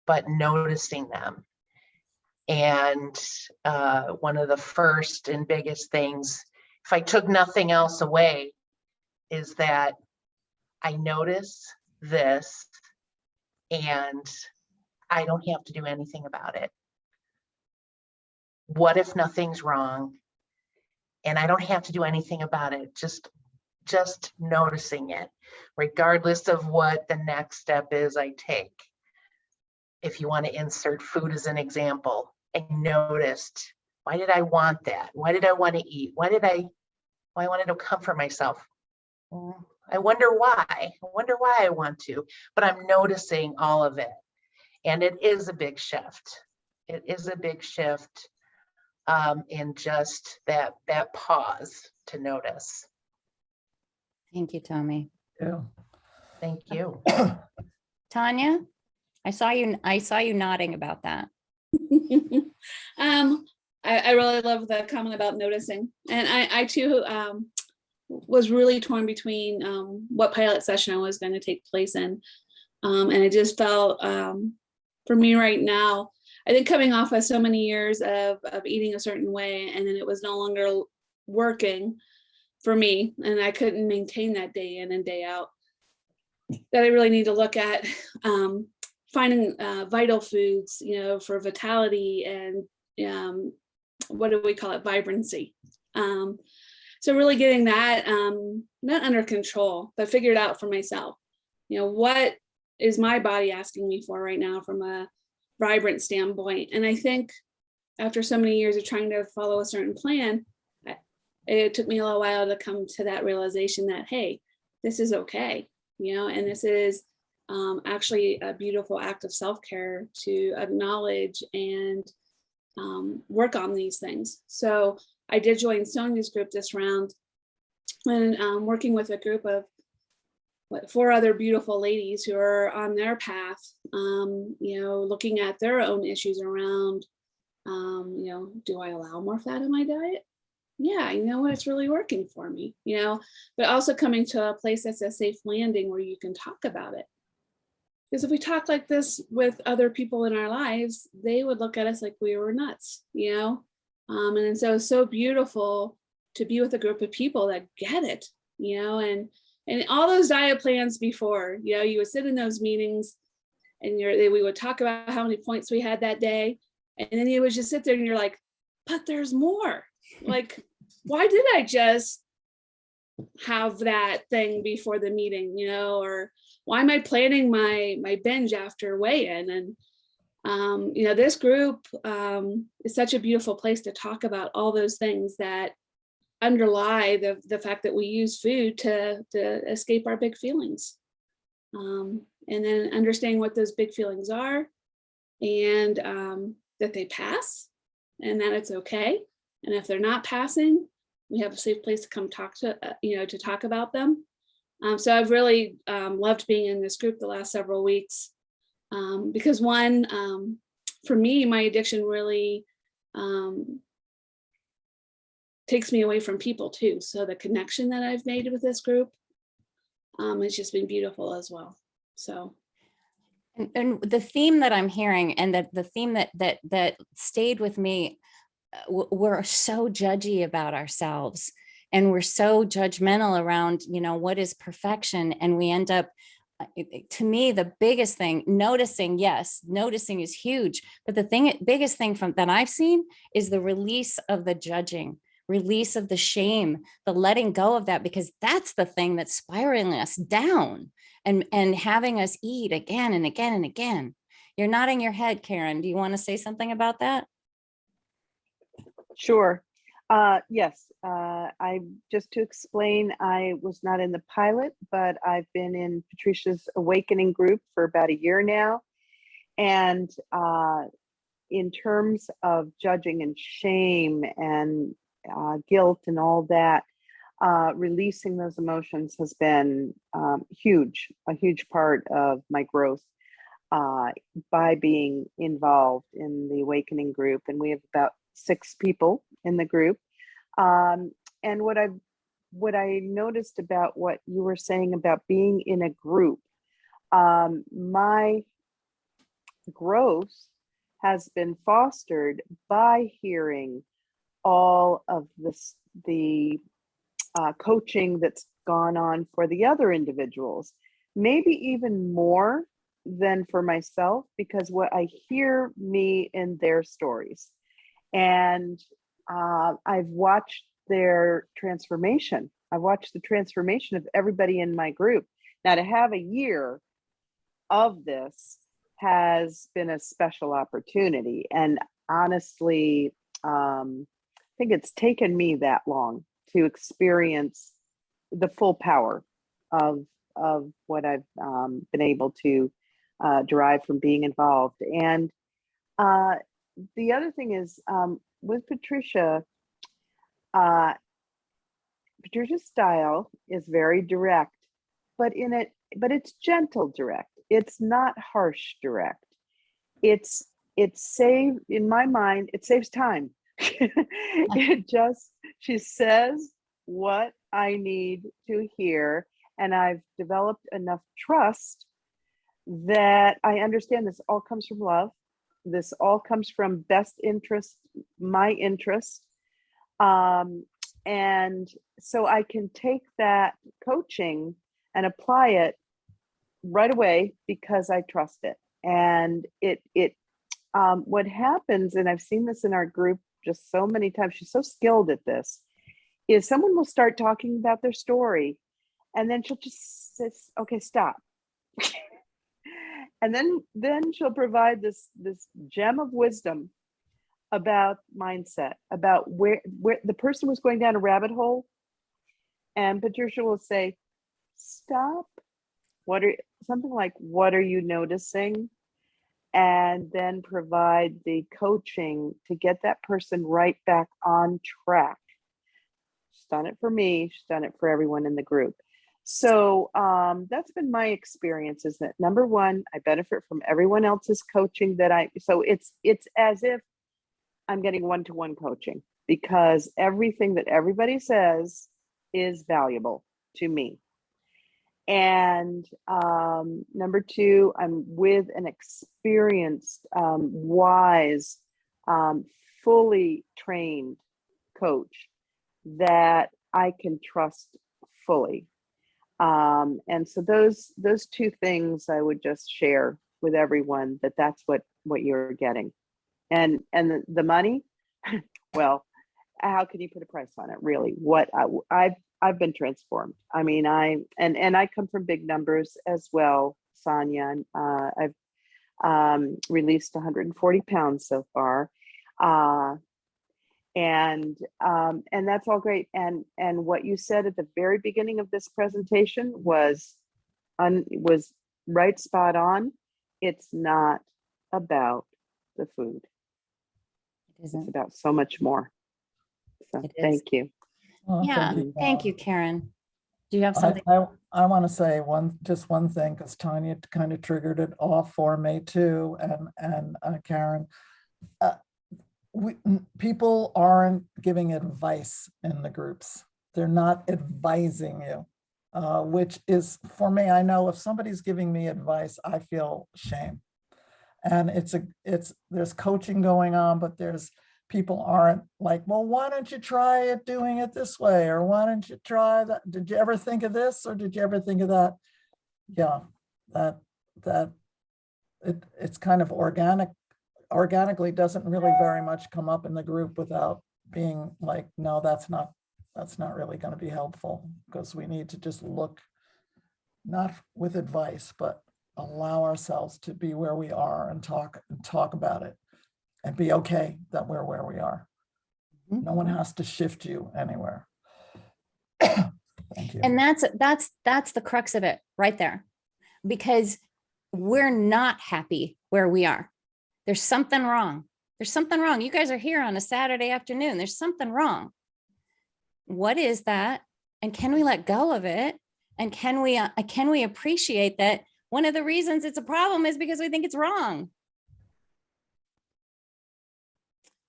but noticing them. And one of the first and biggest things, if I took nothing else away, is that I notice this and I don't have to do anything about it. What if nothing's wrong and I don't have to do anything about it? Just noticing it, regardless of what the next step is I take. If you want to insert food as an example, I noticed, why did I want that? Why did I want to eat? Why I wanted to comfort myself? I wonder why. I wonder why I want to, but I'm noticing all of it. And it is a big shift. It is a big shift and just that pause to notice. Thank you, Tommy. Yeah. Thank you. Tanya, I saw you nodding about that. I really love the comment about noticing, and I too was really torn between what pilot session I was going to take place in, and I just felt for me right now, I think coming off of so many years of eating a certain way, and then it was no longer working for me, and I couldn't maintain that day in and day out, that I really need to look at finding vital foods, for vitality and what do we call it, vibrancy. So really getting that not under control, but figured out for myself. What is my body asking me for right now from a vibrant standpoint? And I think after so many years of trying to follow a certain plan, it took me a little while to come to that realization that, hey, this is okay, and this is actually a beautiful act of self-care to acknowledge and work on these things. So I did join Sonja's group this round, and working with a group of 4 other beautiful ladies who are on their path, looking at their own issues around, do I allow more fat in my diet? Yeah, you know what, it's really working for me, but also coming to a place that's a safe landing where you can talk about it. Because if we talk like this with other people in our lives, they would look at us like we were nuts, and so it's so beautiful to be with a group of people that get it, and all those diet plans before, you would sit in those meetings and we would talk about how many points we had that day. And then you would just sit there and you're like, but there's more. Like, why did I just have that thing before the meeting, or why am I planning my binge after weigh-in? And this group is such a beautiful place to talk about all those things that underlie the fact that we use food to escape our big feelings, and then understanding what those big feelings are, and that they pass, and that it's okay. And if they're not passing, we have a safe place to come talk to to talk about them. So I've really loved being in this group the last several weeks, because one, for me, my addiction really takes me away from people too. So the connection that I've made with this group has just been beautiful as well. So. And the theme that I'm hearing, and the theme that stayed with me, we're so judgy about ourselves, and we're so judgmental around, what is perfection. And we end up, to me, the biggest thing, noticing, yes, noticing is huge. But the biggest thing that I've seen is the release of the judging, release of the shame, the letting go of that, because that's the thing that's spiraling us down and having us eat again and again and again. You're nodding your head, Karen. Do you want to say something about that? Sure. Yes. Just to explain, I was not in the pilot, but I've been in Patricia's awakening group for about a year now. And in terms of judging and shame and guilt and all that, releasing those emotions has been a huge part of my growth by being involved in the awakening group. And we have about 6 people in the group. And what I noticed about what you were saying about being in a group, my growth has been fostered by hearing all of the coaching that's gone on for the other individuals, maybe even more than for myself, because what I hear me in their stories. And I've watched their transformation. I've watched the transformation of everybody in my group. Now, to have a year of this has been a special opportunity. And honestly, I think it's taken me that long to experience the full power of what I've been able to derive from being involved. And the other thing is, with Patricia, uh, Patricia's style is very direct, but it's gentle direct. It's not harsh direct. In my mind, it saves time. She says what I need to hear, and I've developed enough trust that I understand this all comes from love. This all comes from best interest, my interest. And so I can take that coaching and apply it right away because I trust it. And what happens, and I've seen this in our group just so many times, she's so skilled at this, is someone will start talking about their story and then she'll just say, okay, stop. And then she'll provide this gem of wisdom about mindset, about where the person was going down a rabbit hole. And Patricia will say, stop. Something like, what are you noticing? And then provide the coaching to get that person right back on track. She's done it for me. She's done it for everyone in the group. So that's been my experience, is that number one, I benefit from everyone else's coaching so it's as if I'm getting one-to-one coaching, because everything that everybody says is valuable to me. And number two, I'm with an experienced, wise, fully trained coach that I can trust fully. And so those two things I would just share with everyone, that's what you're getting. And the money, well, how can you put a price on it, really? What I've been transformed. I mean, I come from big numbers as well, Sonja. I've released 140 pounds so far. And that's all great. And what you said at the very beginning of this presentation was right spot on. It's not about the food. It's about so much more. So thank you. Well, Yeah, thank you, Karen. Do you have something? I want to say just one thing, because Tanya kind of triggered it off for me too, and Karen. People aren't giving advice in the groups. They're not advising you, which is, for me, I know if somebody's giving me advice, I feel shame. And there's coaching going on, but people aren't like, well, why don't you try it doing it this way? Or why don't you try that? Did you ever think of this? Or did you ever think of that? Yeah, it's kind of organically doesn't really very much come up in the group without being like, no, that's not really going to be helpful, because we need to just look, not with advice, but allow ourselves to be where we are and talk about it and be okay that we're where we are. No one has to shift you anywhere. Thank you. And that's the crux of it right there, because we're not happy where we are. There's something wrong. There's something wrong. You guys are here on a Saturday afternoon. There's something wrong. What is that? And can we let go of it? And can we appreciate that one of the reasons it's a problem is because we think it's wrong?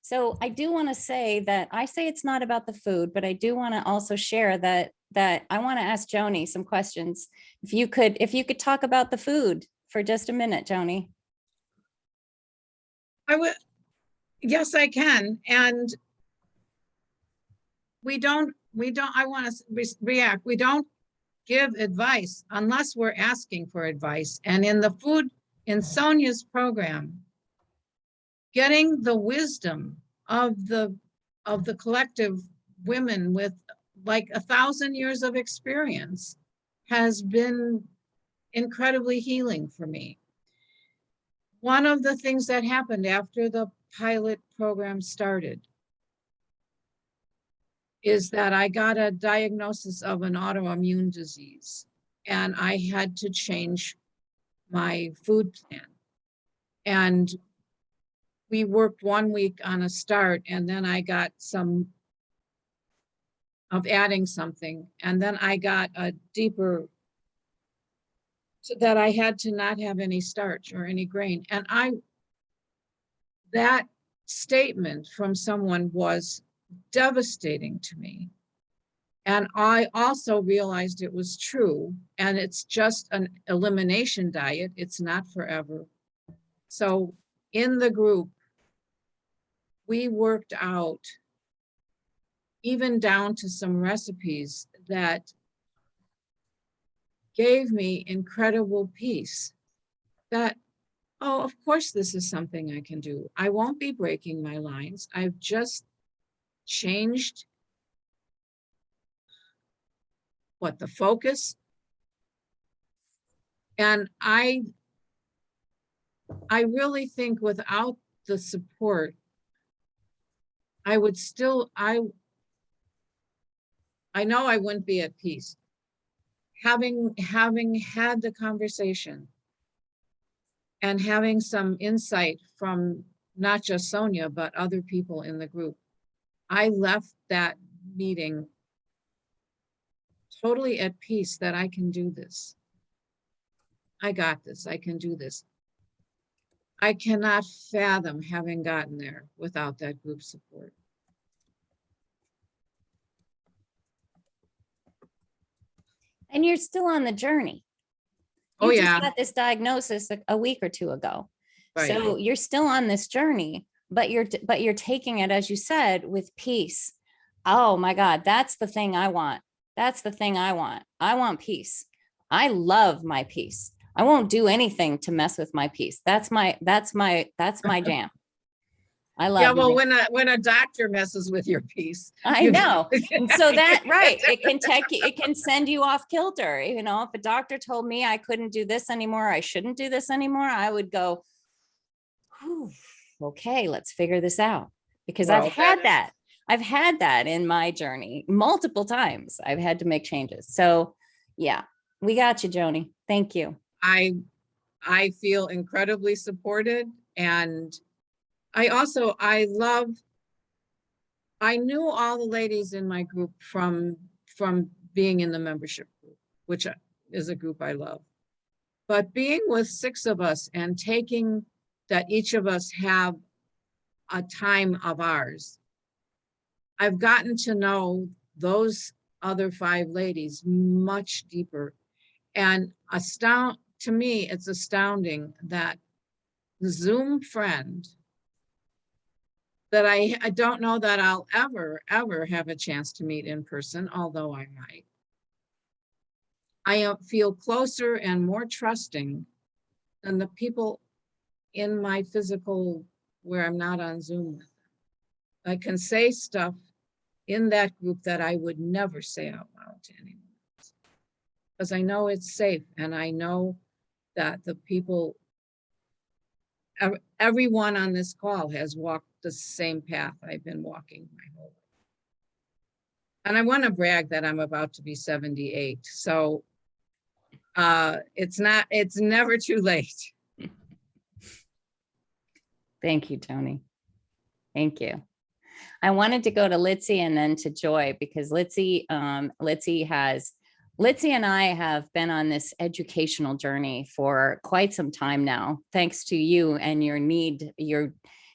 So I do want to say that I say it's not about the food, but I do want to also share that I want to ask Joni some questions. If you could talk about the food for just a minute, Joni. I would, yes, I can. And I want to react. We don't give advice unless we're asking for advice. And in Sonja's program, getting the wisdom of the collective women with like 1,000 years of experience has been incredibly healing for me. One of the things that happened after the pilot program started is that I got a diagnosis of an autoimmune disease, and I had to change my food plan. And we worked 1 week on a start, and then I got some of adding something, and then I got a deeper, so that I had to not have any starch or any grain. And that statement from someone was devastating to me. And I also realized it was true, and it's just an elimination diet. It's not forever. So in the group, we worked out even down to some recipes that gave me incredible peace that, oh, of course, this is something I can do. I won't be breaking my lines. I've just changed the focus. And I really think without the support, I would still, I know I wouldn't be at peace. Having had the conversation and having some insight from not just Sonja, but other people in the group, I left that meeting totally at peace that I can do this. I got this, I can do this. I cannot fathom having gotten there without that group support. And you're still on the journey. Oh, You yeah. just got this diagnosis a week or two ago. Right. So you're still on this journey, but you're taking it, as you said, with peace. Oh my God, that's the thing I want. That's the thing I want. I want peace. I love my peace. I won't do anything to mess with my peace. That's my jam. I love. Yeah, well, when a doctor messes with your peace. I know. And so that, right, it can send you off kilter. You know, if a doctor told me I couldn't do this anymore, I shouldn't do this anymore, I would go, okay, let's figure this out. Because Well, I've had that in my journey multiple times. I've had to make changes. So yeah, we got you, Joni. Thank you. I feel incredibly supported, and I knew all the ladies in my group from being in the membership group, which is a group I love. But being with 6 of us and taking that each of us have a time of ours, I've gotten to know those other 5 ladies much deeper. And to me, it's astounding that the Zoom friend that I don't know that I'll ever have a chance to meet in person, although I might. I feel closer and more trusting than the people in my physical, where I'm not on Zoom with them. I can say stuff in that group that I would never say out loud to anyone else, because I know it's safe, and I know that the people, everyone on this call has walked the same path I've been walking my whole life. And I want to brag that I'm about to be 78. So it's never too late. Thank you, Tony. Thank you. I wanted to go to Litzy and then to Joy, because Litzy and I have been on this educational journey for quite some time now, thanks to you and your need.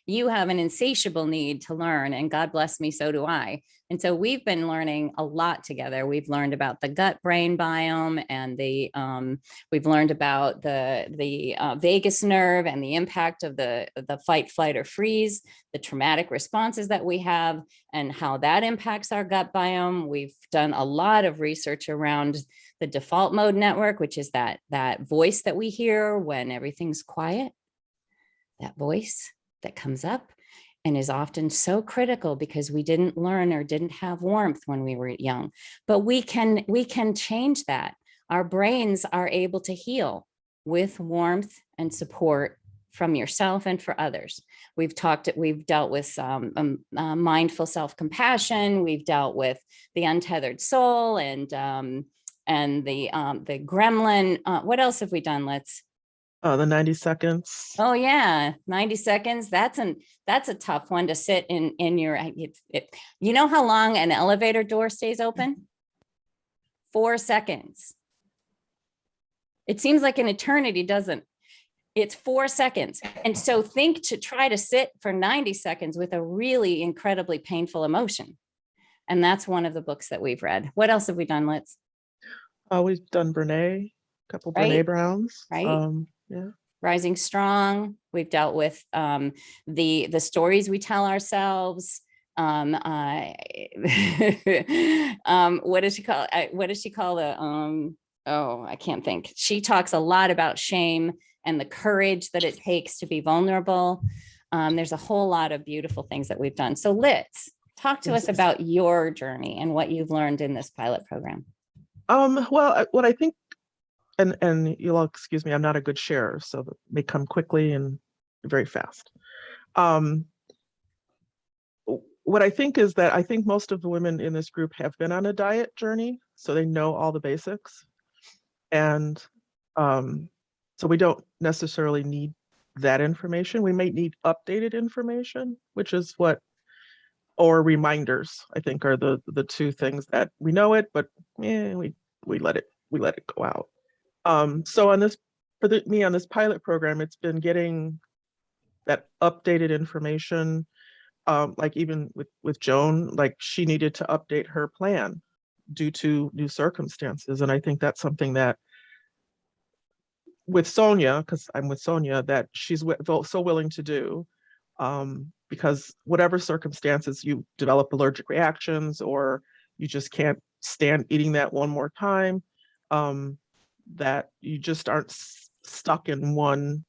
You have an insatiable need to learn, and God bless me, so do I. And so we've been learning a lot together. We've learned about the gut-brain biome, and we've learned about the vagus nerve and the impact of the fight, flight, or freeze, the traumatic responses that we have, and how that impacts our gut biome. We've done a lot of research around the default mode network, which is that voice that we hear when everything's quiet, that voice that comes up and is often so critical because we didn't learn or didn't have warmth when we were young. But we can change that. Our brains are able to heal with warmth and support from yourself and for others. We've dealt with mindful self-compassion. We've dealt with the untethered soul and the gremlin. What else have we done? The 90 seconds. Oh yeah, 90 seconds. That's a tough one to sit in your, you know how long an elevator door stays open? 4 seconds. It seems like an eternity, doesn't? It's 4 seconds. And so think to try to sit for 90 seconds with a really incredibly painful emotion. And that's one of the books that we've read. What else have we done, Litz? We've done Brene, a couple Right. Brene Browns. Right. Yeah. Rising Strong. We've dealt with the stories we tell ourselves. What does she call? What does she call the? Oh, I can't think. She talks a lot about shame and the courage that it takes to be vulnerable. There's a whole lot of beautiful things that we've done. So let's talk to us about your journey and what you've learned in this pilot program. Well, what I think, and you'll excuse me, I'm not a good sharer, so that may come quickly and very fast. What I think is that I think most of the women in this group have been on a diet journey, so they know all the basics. And so we don't necessarily need that information. We may need updated information, which is or reminders, I think, are the two things that we know it, but we let it go out. So on this, me on this pilot program, it's been getting that updated information. Like even with Joan, like she needed to update her plan due to new circumstances. And I think that's something that with Sonja, because I'm with Sonja, that she's so willing to do, because whatever circumstances, you develop allergic reactions or you just can't stand eating that one more time, that you just aren't stuck in one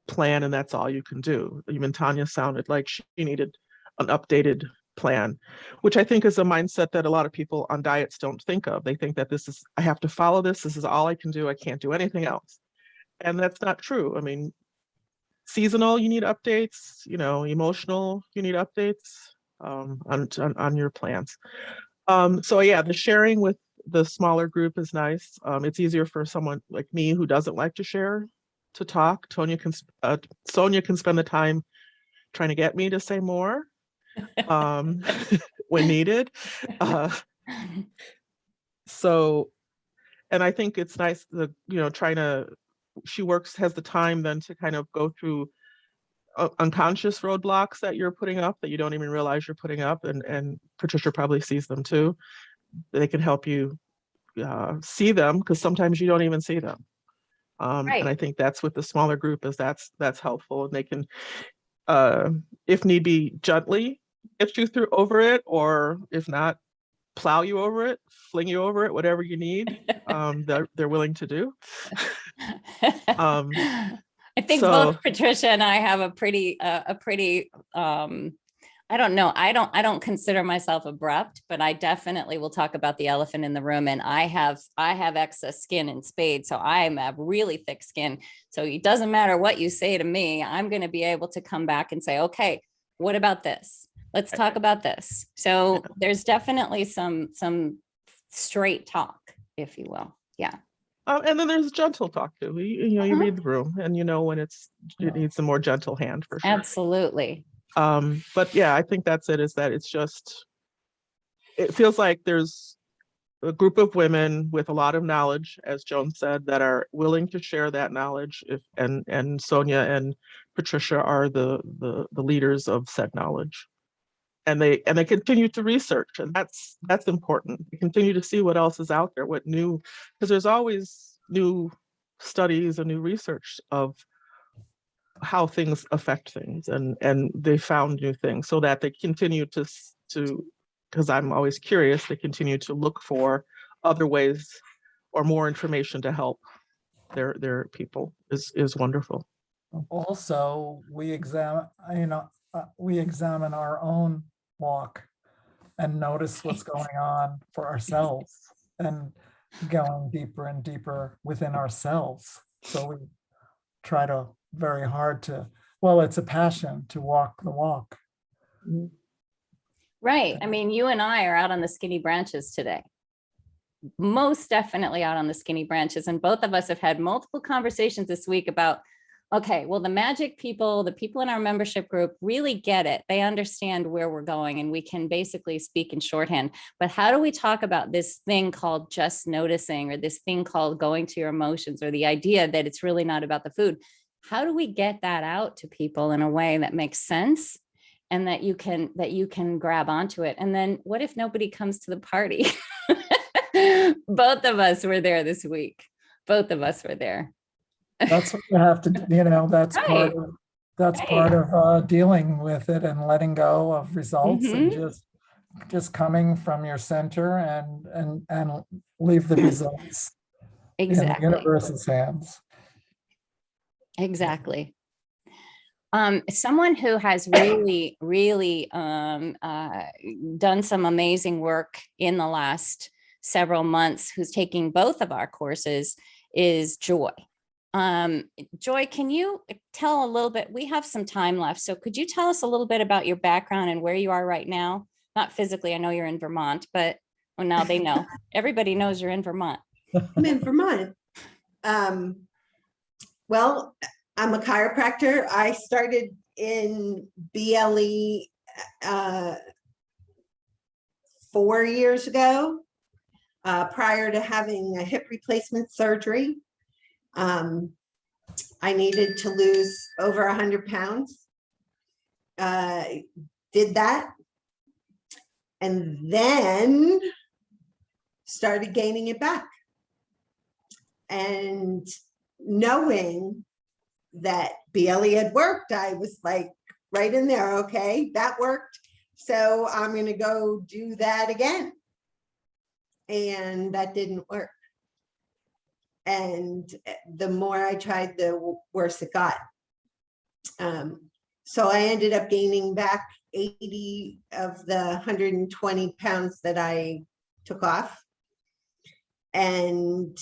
plan and that's all you can do. Even Tanya sounded like she needed an updated plan, which I think is a mindset that a lot of people on diets don't think of. They think that I have to follow this is all I can do, I can't do anything else. And that's not true. I mean, seasonal, you need updates, emotional, you need updates on your plans. So yeah, the sharing with the smaller group is nice. It's easier for someone like me who doesn't like to share to talk. Sonja can spend the time trying to get me to say more when needed. So, and I think it's nice she has the time then to kind of go through unconscious roadblocks that you're putting up that you don't even realize you're putting up, and Patricia probably sees them too. They can help you see them, because sometimes you don't even see them. Right. And I think that's with the smaller group, is that's helpful, and they can, if need be, gently get you through over it, or if not, plow you over it, fling you over it, whatever you need. They're willing to do. I think both Patricia and I have a pretty I don't know. I don't consider myself abrupt, but I definitely will talk about the elephant in the room. And I have excess skin in spades. So I have really thick skin. So it doesn't matter what you say to me, I'm going to be able to come back and say, okay, what about this? Let's talk about this. So there's definitely some straight talk, if you will. Yeah. And then there's gentle talk too. You read the room and when it needs a more gentle hand, for sure. Absolutely. But yeah, I think that's it, is that it feels like there's a group of women with a lot of knowledge, as Joan said, that are willing to share that knowledge. And Sonja and Patricia are the leaders of said knowledge. And they continue to research, and that's important. You continue to see what else is out there, because there's always new studies and new research of how things affect things, and they found new things, so that they continue to because I'm always curious, they continue to look for other ways or more information to help their people is wonderful. Also, we examine our own walk and notice what's going on for ourselves, and going deeper and deeper within ourselves. So we try very hard to, it's a passion to walk the walk. Right. I mean, you and I are out on the skinny branches today. Most definitely out on the skinny branches. And both of us have had multiple conversations this week about Okay, well, the magic people, the people in our membership group really get it. They understand where we're going and we can basically speak in shorthand. But how do we talk about this thing called just noticing, or this thing called going to your emotions, or the idea that it's really not about the food? How do we get that out to people in a way that makes sense and that you can grab onto it? And then what if nobody comes to the party? Both of us were there this week. Both of us were there. That's what you have to, that's Right. part of dealing with it and letting go of results and just coming from your center and leave the results in the Exactly. universe's hands. Exactly. Someone who has really done some amazing work in the last several months, who's taking both of our courses, is Joy. Joy, can you tell a little bit? We have some time left, so could you tell us a little bit about your background and where you are right now? Not physically, I know you're in Vermont, but well, now they know. Everybody knows you're in Vermont. I'm in Vermont. Well, I'm a chiropractor. I started in BLE 4 years ago, prior to having a hip replacement surgery. I needed to lose over 100 pounds. Did that. And then started gaining it back. And knowing that BLE had worked, I was like right in there. Okay, that worked. So I'm going to go do that again. And that didn't work. And the more I tried, the worse it got. So I ended up gaining back 80 of the 120 pounds that I took off. And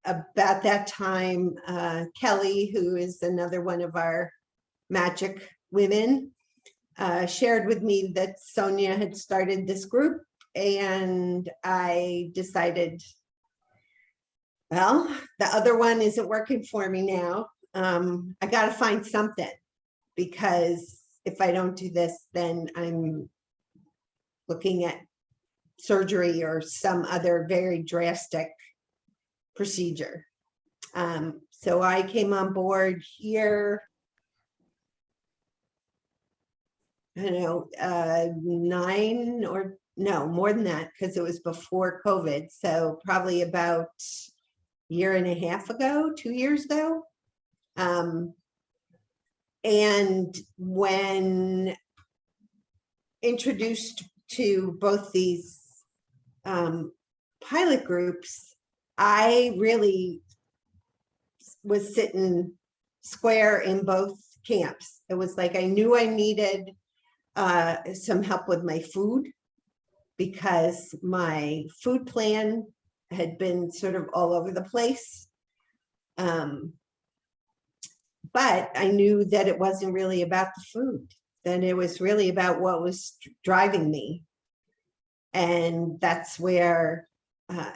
about that time, Kelly, who is another one of our magic women, shared with me that Sonja had started this group. And I decided, well, the other one isn't working for me now. I got to find something, because if I don't do this, then I'm looking at surgery or some other very drastic procedure. So I came on board here, I don't know, more than that, because it was before COVID. So probably about a year and a half ago, 2 years ago. And when introduced to both these pilot groups, I really was sitting square in both camps. It was like I knew I needed some help with my food, because my food plan had been sort of all over the place. But I knew that it wasn't really about the food, that it was really about what was driving me. And that's where,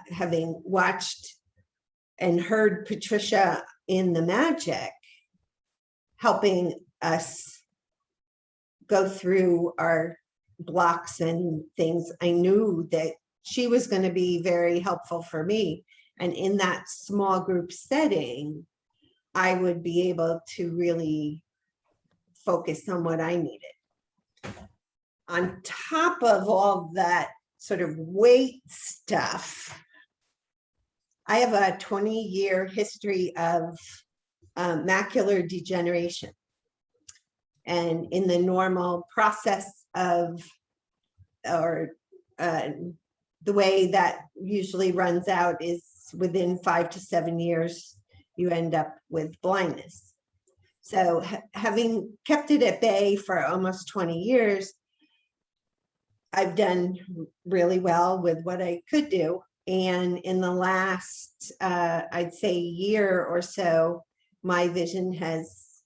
having watched and heard Patricia in the magic, helping us go through our blocks and things, I knew that she was going to be very helpful for me. And in that small group setting, I would be able to really focus on what I needed. On top of all that sort of weight stuff, I have a 20-year history of macular degeneration. And in the normal process of, or the way that usually runs out is within 5 to 7 years, you end up with blindness. So having kept it at bay for almost 20 years, I've done really well with what I could do. And in the last, I'd say year or so, my vision has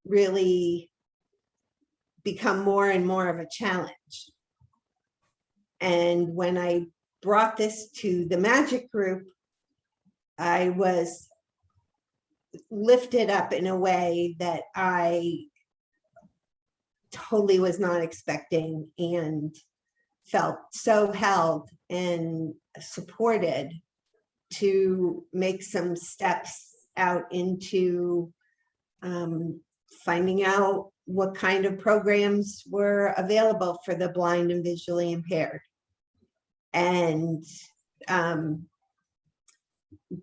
really become more and more of a challenge. And when I brought this to the magic group, I was lifted up in a way that I totally was not expecting, and felt so held and supported to make some steps out into finding out what kind of programs were available for the blind and visually impaired. And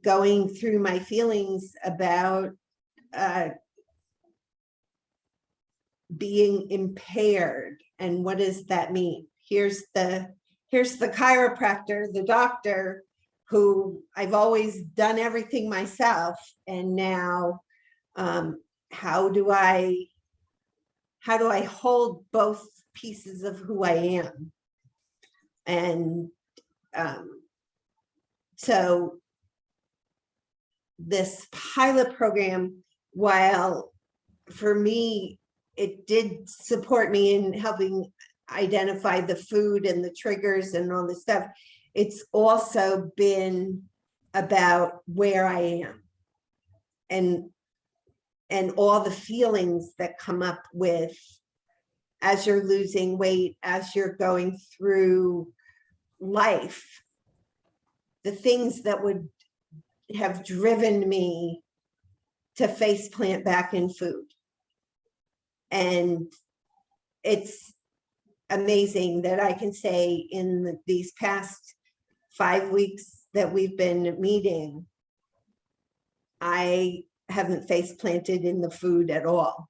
going through my feelings about being impaired and what does that mean. Here's the chiropractor, the doctor, who I've always done everything myself, and now how do I hold both pieces of who I am? And so this pilot program, while for me it did support me in helping identify the food and the triggers and all this stuff, it's also been about where I am and all the feelings that come up with as you're losing weight, as you're going through life, the things that would have driven me to face plant back in food. And it's amazing that I can say in these past 5 weeks that we've been meeting, I haven't face planted in the food at all.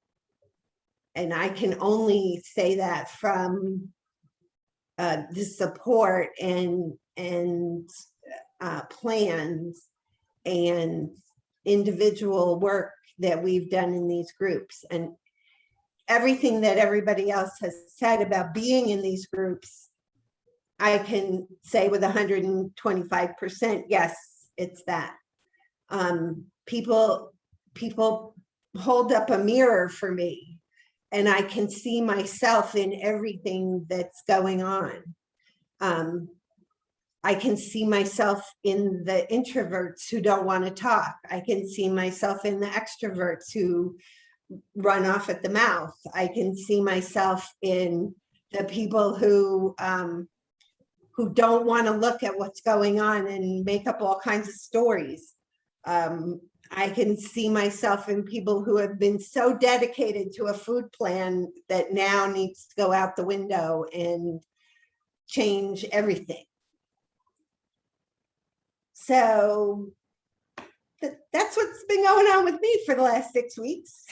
And I can only say that from the support and plans and individual work that we've done in these groups. And everything that everybody else has said about being in these groups, I can say with 125%, yes, it's that. People hold up a mirror for me, and I can see myself in everything that's going on. I can see myself in the introverts who don't want to talk. I can see myself in the extroverts who run off at the mouth. I can see myself in the people who don't want to look at what's going on and make up all kinds of stories. I can see myself in people who have been so dedicated to a food plan that now needs to go out the window and change everything. So that's what's been going on with me for the last 6 weeks.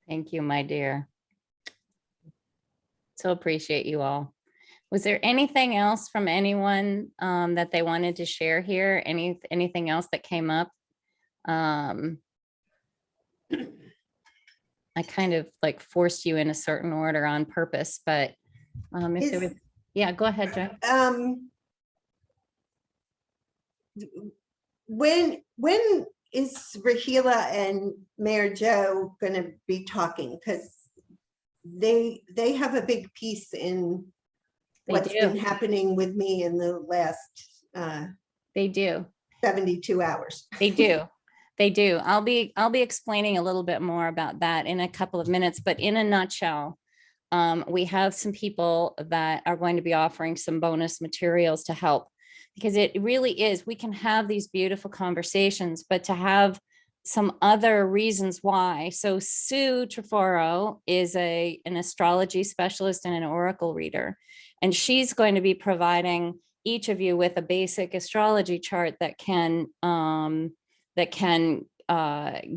Thank you, my dear. So appreciate you all. Was there anything else from anyone that they wanted to share here? Anything else that came up? I kind of like forced you in a certain order on purpose, but if there was, yeah, go ahead, Joy. When is Rahila and Mayor Joe going to be talking? Because they have a big piece in what's been happening with me in the last they do 72 hours. They do. They do. I'll be explaining a little bit more about that in a couple of minutes, but in a nutshell, we have some people that are going to be offering some bonus materials to help, because it really is, we can have these beautiful conversations, but to have some other reasons why. So Sue Treforo is an astrology specialist and an oracle reader, and she's going to be providing each of you with a basic astrology chart that can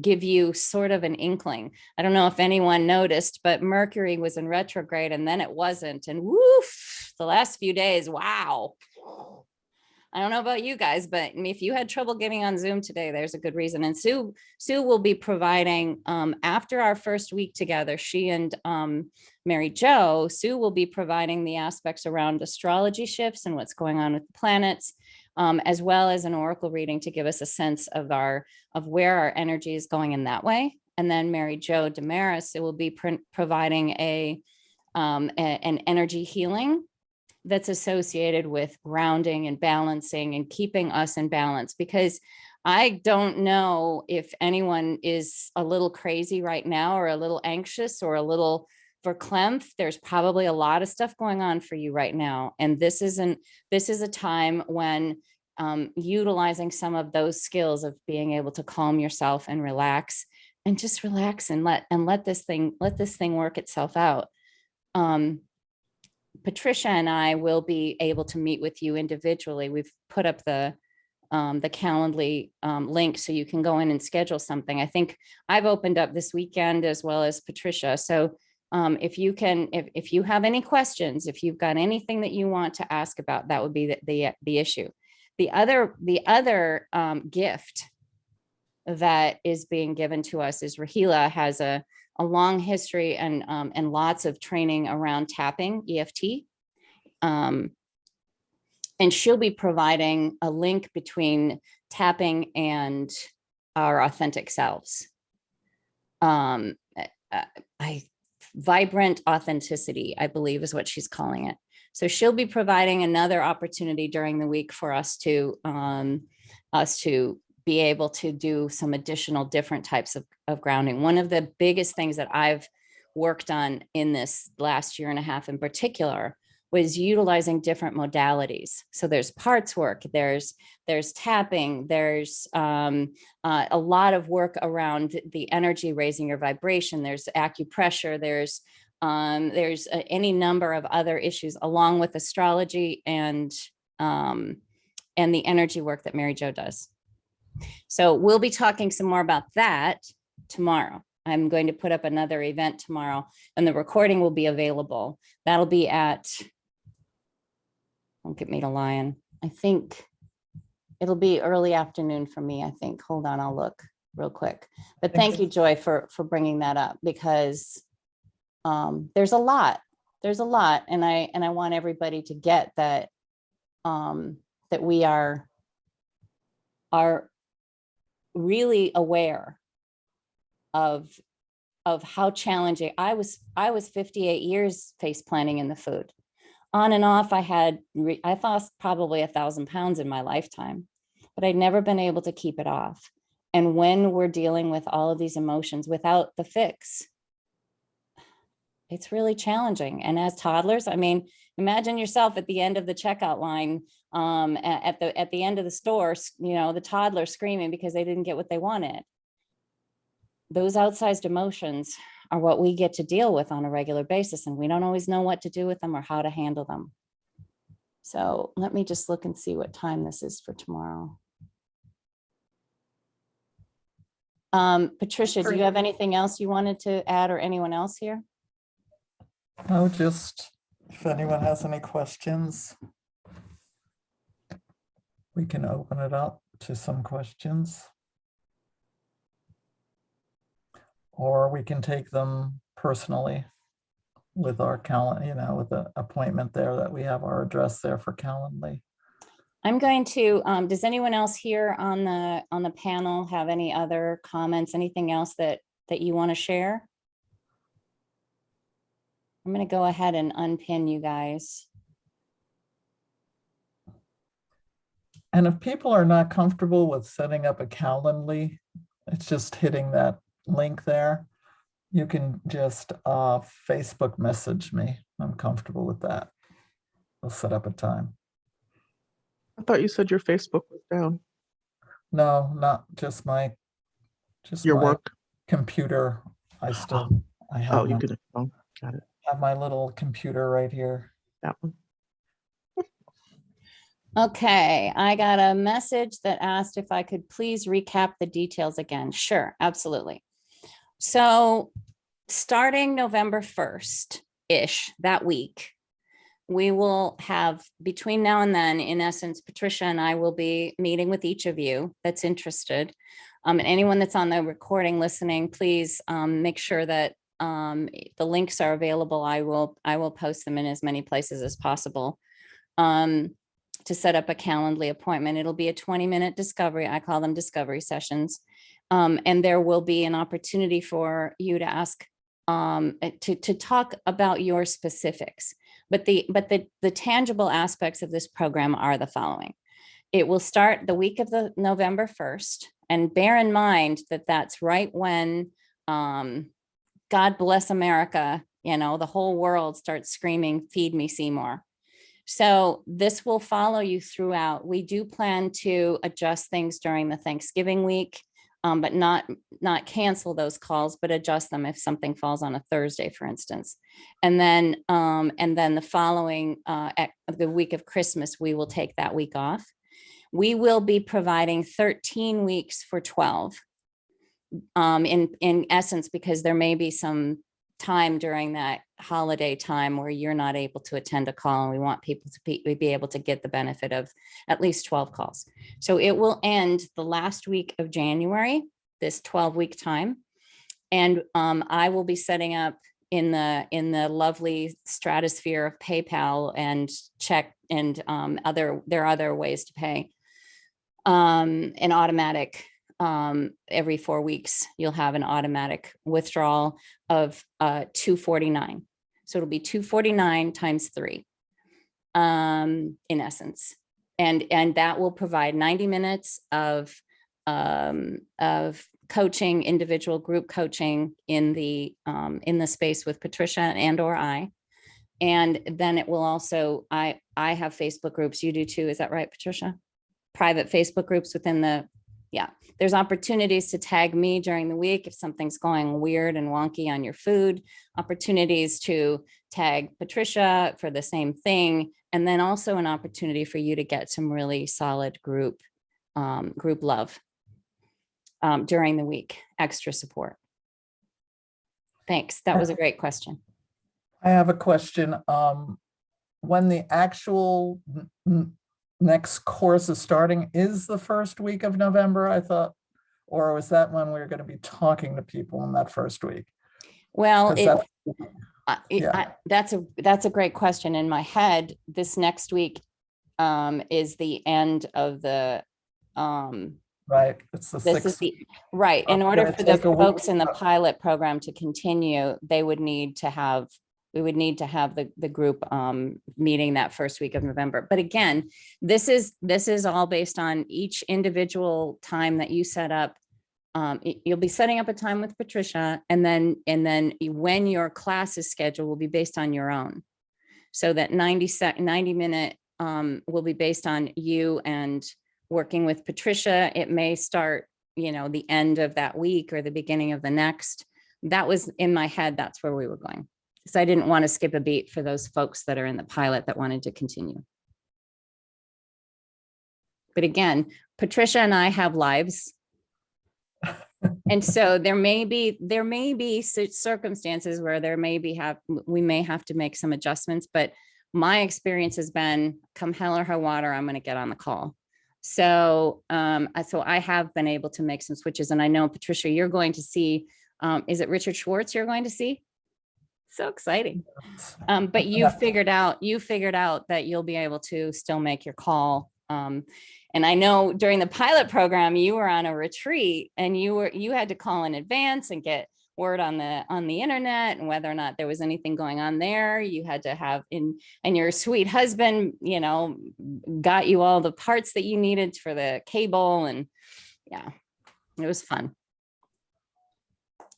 give you sort of an inkling. I don't know if anyone noticed, but Mercury was in retrograde and then it wasn't. And woof, the last few days, wow. I don't know about you guys, but if you had trouble getting on Zoom today, there's a good reason. And Sue will be providing, after our first week together, she and Mary Jo, Sue will be providing the aspects around astrology shifts and what's going on with the planets, as well as an oracle reading to give us a sense of where our energy is going in that way. And then Mary Jo Damaris, it will be providing an energy healing that's associated with grounding and balancing and keeping us in balance, because I don't know if anyone is a little crazy right now or a little anxious or a little verklempt. There's probably a lot of stuff going on for you right now. And this is a time when utilizing some of those skills of being able to calm yourself and relax, and just relax and let this thing work itself out. Patricia and I will be able to meet with you individually. We've put up the Calendly link so you can go in and schedule something. I think I've opened up this weekend as well as Patricia. So if you have any questions, if you've got anything that you want to ask about, that would be the issue. The other gift that is being given to us is Rahila has a long history and lots of training around tapping, EFT. And she'll be providing a link between tapping and our authentic selves. Vibrant authenticity, I believe, is what she's calling it. So she'll be providing another opportunity during the week for us to be able to do some additional different types of grounding. One of the biggest things that I've worked on in this last year and a half in particular was utilizing different modalities. So there's parts work, there's tapping, there's a lot of work around the energy, raising your vibration, there's acupressure, there's any number of other issues, along with astrology and the energy work that Mary Jo does. So we'll be talking some more about that tomorrow. I'm going to put up another event tomorrow, and the recording will be available. That'll be at, don't get me to lying, I think it'll be early afternoon for me, I think. Hold on, I'll look real quick. But thank you, Joy, for bringing that up, because there's a lot, and I want everybody to get that, that we are really aware of how challenging. I was 58 years face planting in the food. On and off, I lost probably 1,000 pounds in my lifetime, but I'd never been able to keep it off. And when we're dealing with all of these emotions without the fix, it's really challenging. And as toddlers, I mean, imagine yourself at the end of the checkout line, at the end of the store, you know, the toddler screaming because they didn't get what they wanted. Those outsized emotions are what we get to deal with on a regular basis, and we don't always know what to do with them or how to handle them. So let me just look and see what time this is for tomorrow. Patricia, do you have anything else you wanted to add, or anyone else here? No, just if anyone has any questions, we can open it up to some questions. Or we can take them personally with our calendar, you know, with the appointment there that we have our address there for Calendly. I'm going to, does anyone else here on the panel have any other comments, anything else that you want to share? I'm going to go ahead and unpin you guys. And if people are not comfortable with setting up a Calendly, it's just hitting that link there. You can just Facebook message me. I'm comfortable with that. We'll set up a time. I thought you said your Facebook was down. No, not just Your my work computer. I have Oh, you could. Oh, got it. have my little computer right here. That one. Okay, I got a message that asked if I could please recap the details again. Sure, absolutely. So starting November 1st-ish, that week, we will have, between now and then, in essence, Patricia and I will be meeting with each of you that's interested. And anyone that's on the recording listening, please make sure that the links are available. I will post them in as many places as possible. To set up a Calendly appointment. It'll be a 20-minute discovery. I call them discovery sessions. And there will be an opportunity for you to ask, to talk about your specifics. But the tangible aspects of this program are the following. It will start the week of the November 1st, and bear in mind that that's right when God bless America, the whole world starts screaming, "Feed me, Seymour." So this will follow you throughout. We do plan to adjust things during the Thanksgiving week, but not cancel those calls, but adjust them if something falls on a Thursday, for instance. And then the following, the week of Christmas, we will take that week off. We will be providing 13 weeks for 12, in essence, because there may be some time during that holiday time where you're not able to attend a call, and we want people to be able to get the benefit of at least 12 calls. So it will end the last week of January, this 12-week time. And I will be setting up in the lovely stratosphere of PayPal and check and there are other ways to pay, an automatic, every 4 weeks, you'll have an automatic withdrawal of $249. So it'll be $249 times 3, in essence. And that will provide 90 minutes of coaching, individual group coaching in the space with Patricia and/or I. And then it will also, I have Facebook groups. You do too. Is that right, Patricia? Private Facebook groups within the, yeah. There's opportunities to tag me during the week if something's going weird and wonky on your food, opportunities to tag Patricia for the same thing. And then also an opportunity for you to get some really solid group love during the week, extra support. Thanks. That was a great question. I have a question. When the actual next course is starting is the first week of November, I thought, or was that when we were going to be talking to people in that first week? Well, Yeah. that's a great question. In my head, this next week is the end of the Right. It's the this is 6th. the right. In I'm order gonna for the take a week folks in the off. pilot program to continue, we would need to have the group meeting that first week of November. But again, this is all based on each individual time that you set up. You'll be setting up a time with Patricia, and then when your class is scheduled will be based on your own. So that 90-minute will be based on you and working with Patricia. It may start, the end of that week or the beginning of the next. That was in my head. That's where we were going. So I didn't want to skip a beat for those folks that are in the pilot that wanted to continue. But again, Patricia and I have lives. And so there may be circumstances where we may have to make some adjustments, but my experience has been, come hell or high water, I'm going to get on the call. So I have been able to make some switches, and I know, Patricia, you're going to see, is it Richard Schwartz you're going to see? So exciting. But you figured out that you'll be able to still make your call. And I know during the pilot program, you were on a retreat and you had to call in advance and get word on the internet and whether or not there was anything going on there. You had to have and your sweet husband, got you all the parts that you needed for the cable. And yeah, it was fun.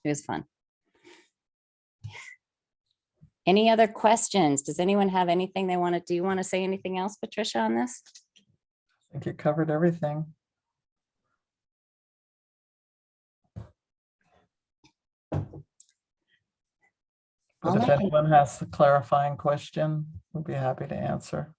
It was fun. Any other questions? Does anyone have anything they want to do? You want to say anything else, Patricia, on this? I think you covered everything. But if anyone has a clarifying question, we'll be happy to answer.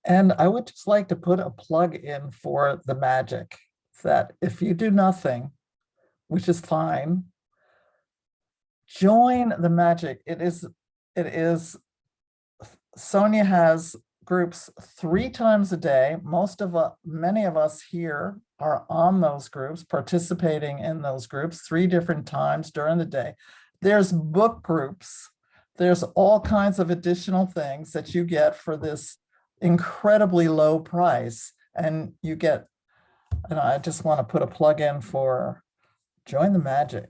And I would just like to put a plug in for the magic, that if you do nothing, which is fine, join the magic. It is, Sonja has groups 3 times a day. Many of us here are on those groups, participating in those groups 3 different times during the day. There's book groups. There's all kinds of additional things that you get for this incredibly low price, and you get, and I just want to put a plug in for Join the Magic.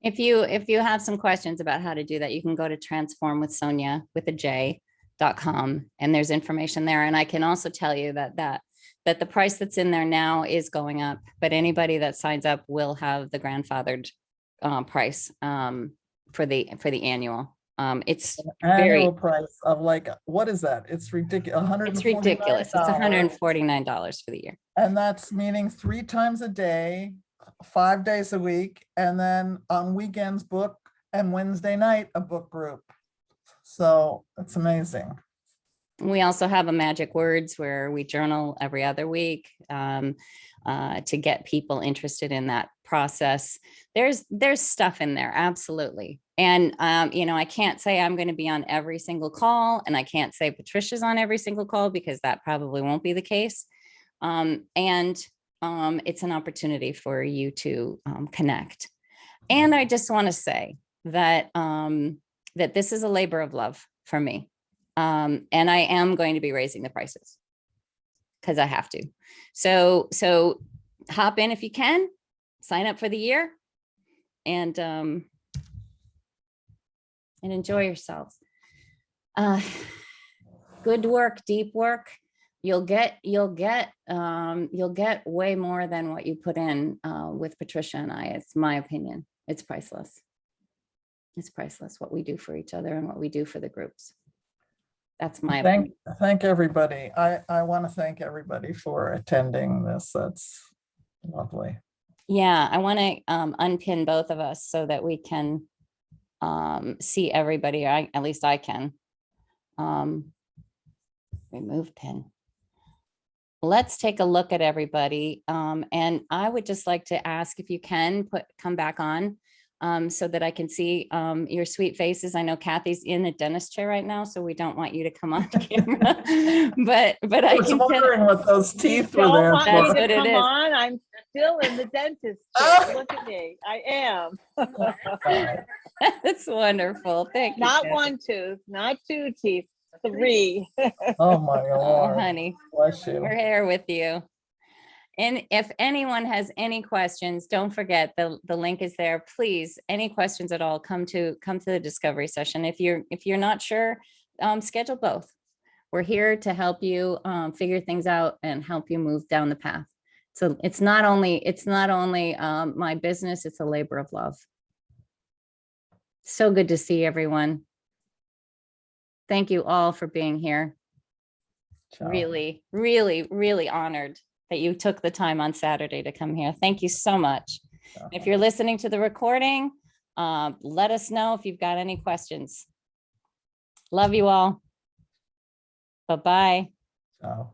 If you have some questions about how to do that, you can go to transformwithsonia.com, and there's information there. And I can also tell you that the price that's in there now is going up, but anybody that signs up will have the grandfathered price for the annual. It's Annual price of like, what is that? It's ridiculous. it's ridiculous. It's $149 for the year. And that's meaning 3 times a day, 5 days a week, and then on weekends book, and Wednesday night a book group. So it's amazing. We also have a magic words where we journal every other week to get people interested in that process. There's stuff in there, absolutely. And I can't say I'm going to be on every single call, and I can't say Patricia's on every single call, because that probably won't be the case. It's an opportunity for you to connect. And I just want to say that that this is a labor of love for me. And I am going to be raising the prices because I have to. So hop in if you can, sign up for the year, and enjoy yourselves. Good work, deep work. You'll get way more than what you put in with Patricia and I. It's my opinion. It's priceless. It's priceless what we do for each other and what we do for the groups. That's my opinion. Thank everybody. I want to thank everybody for attending this. That's lovely. Yeah, I want to unpin both of us so that we can see everybody. At least I can. Remove pin. Let's take a look at everybody. And I would just like to ask if you can come back on so that I can see your sweet faces. I know Kathy's in a dentist chair right now, so we don't want you to come on camera. but I was can wondering what those teeth were there Want for. me That's to what it come is. on? I'm still in the dentist chair. Look at me. I am. That's wonderful. Thank you. Not Kathy. 1 tooth, not 2 teeth, 3. Oh my Oh, Lord. honey, Bless you. we're here with you. And if anyone has any questions, don't forget the link is there. Please, any questions at all, come to the discovery session. If you're not sure, schedule both. We're here to help you figure things out and help you move down the path. So it's not only my business, it's a labor of love. So good to see everyone. Thank you all for being here. Ciao. Really, really, really honored that you took the time on Saturday to come here. Thank you so much. If you're listening to the recording, let us know if you've got any questions. Love you all. Bye-bye. Ciao.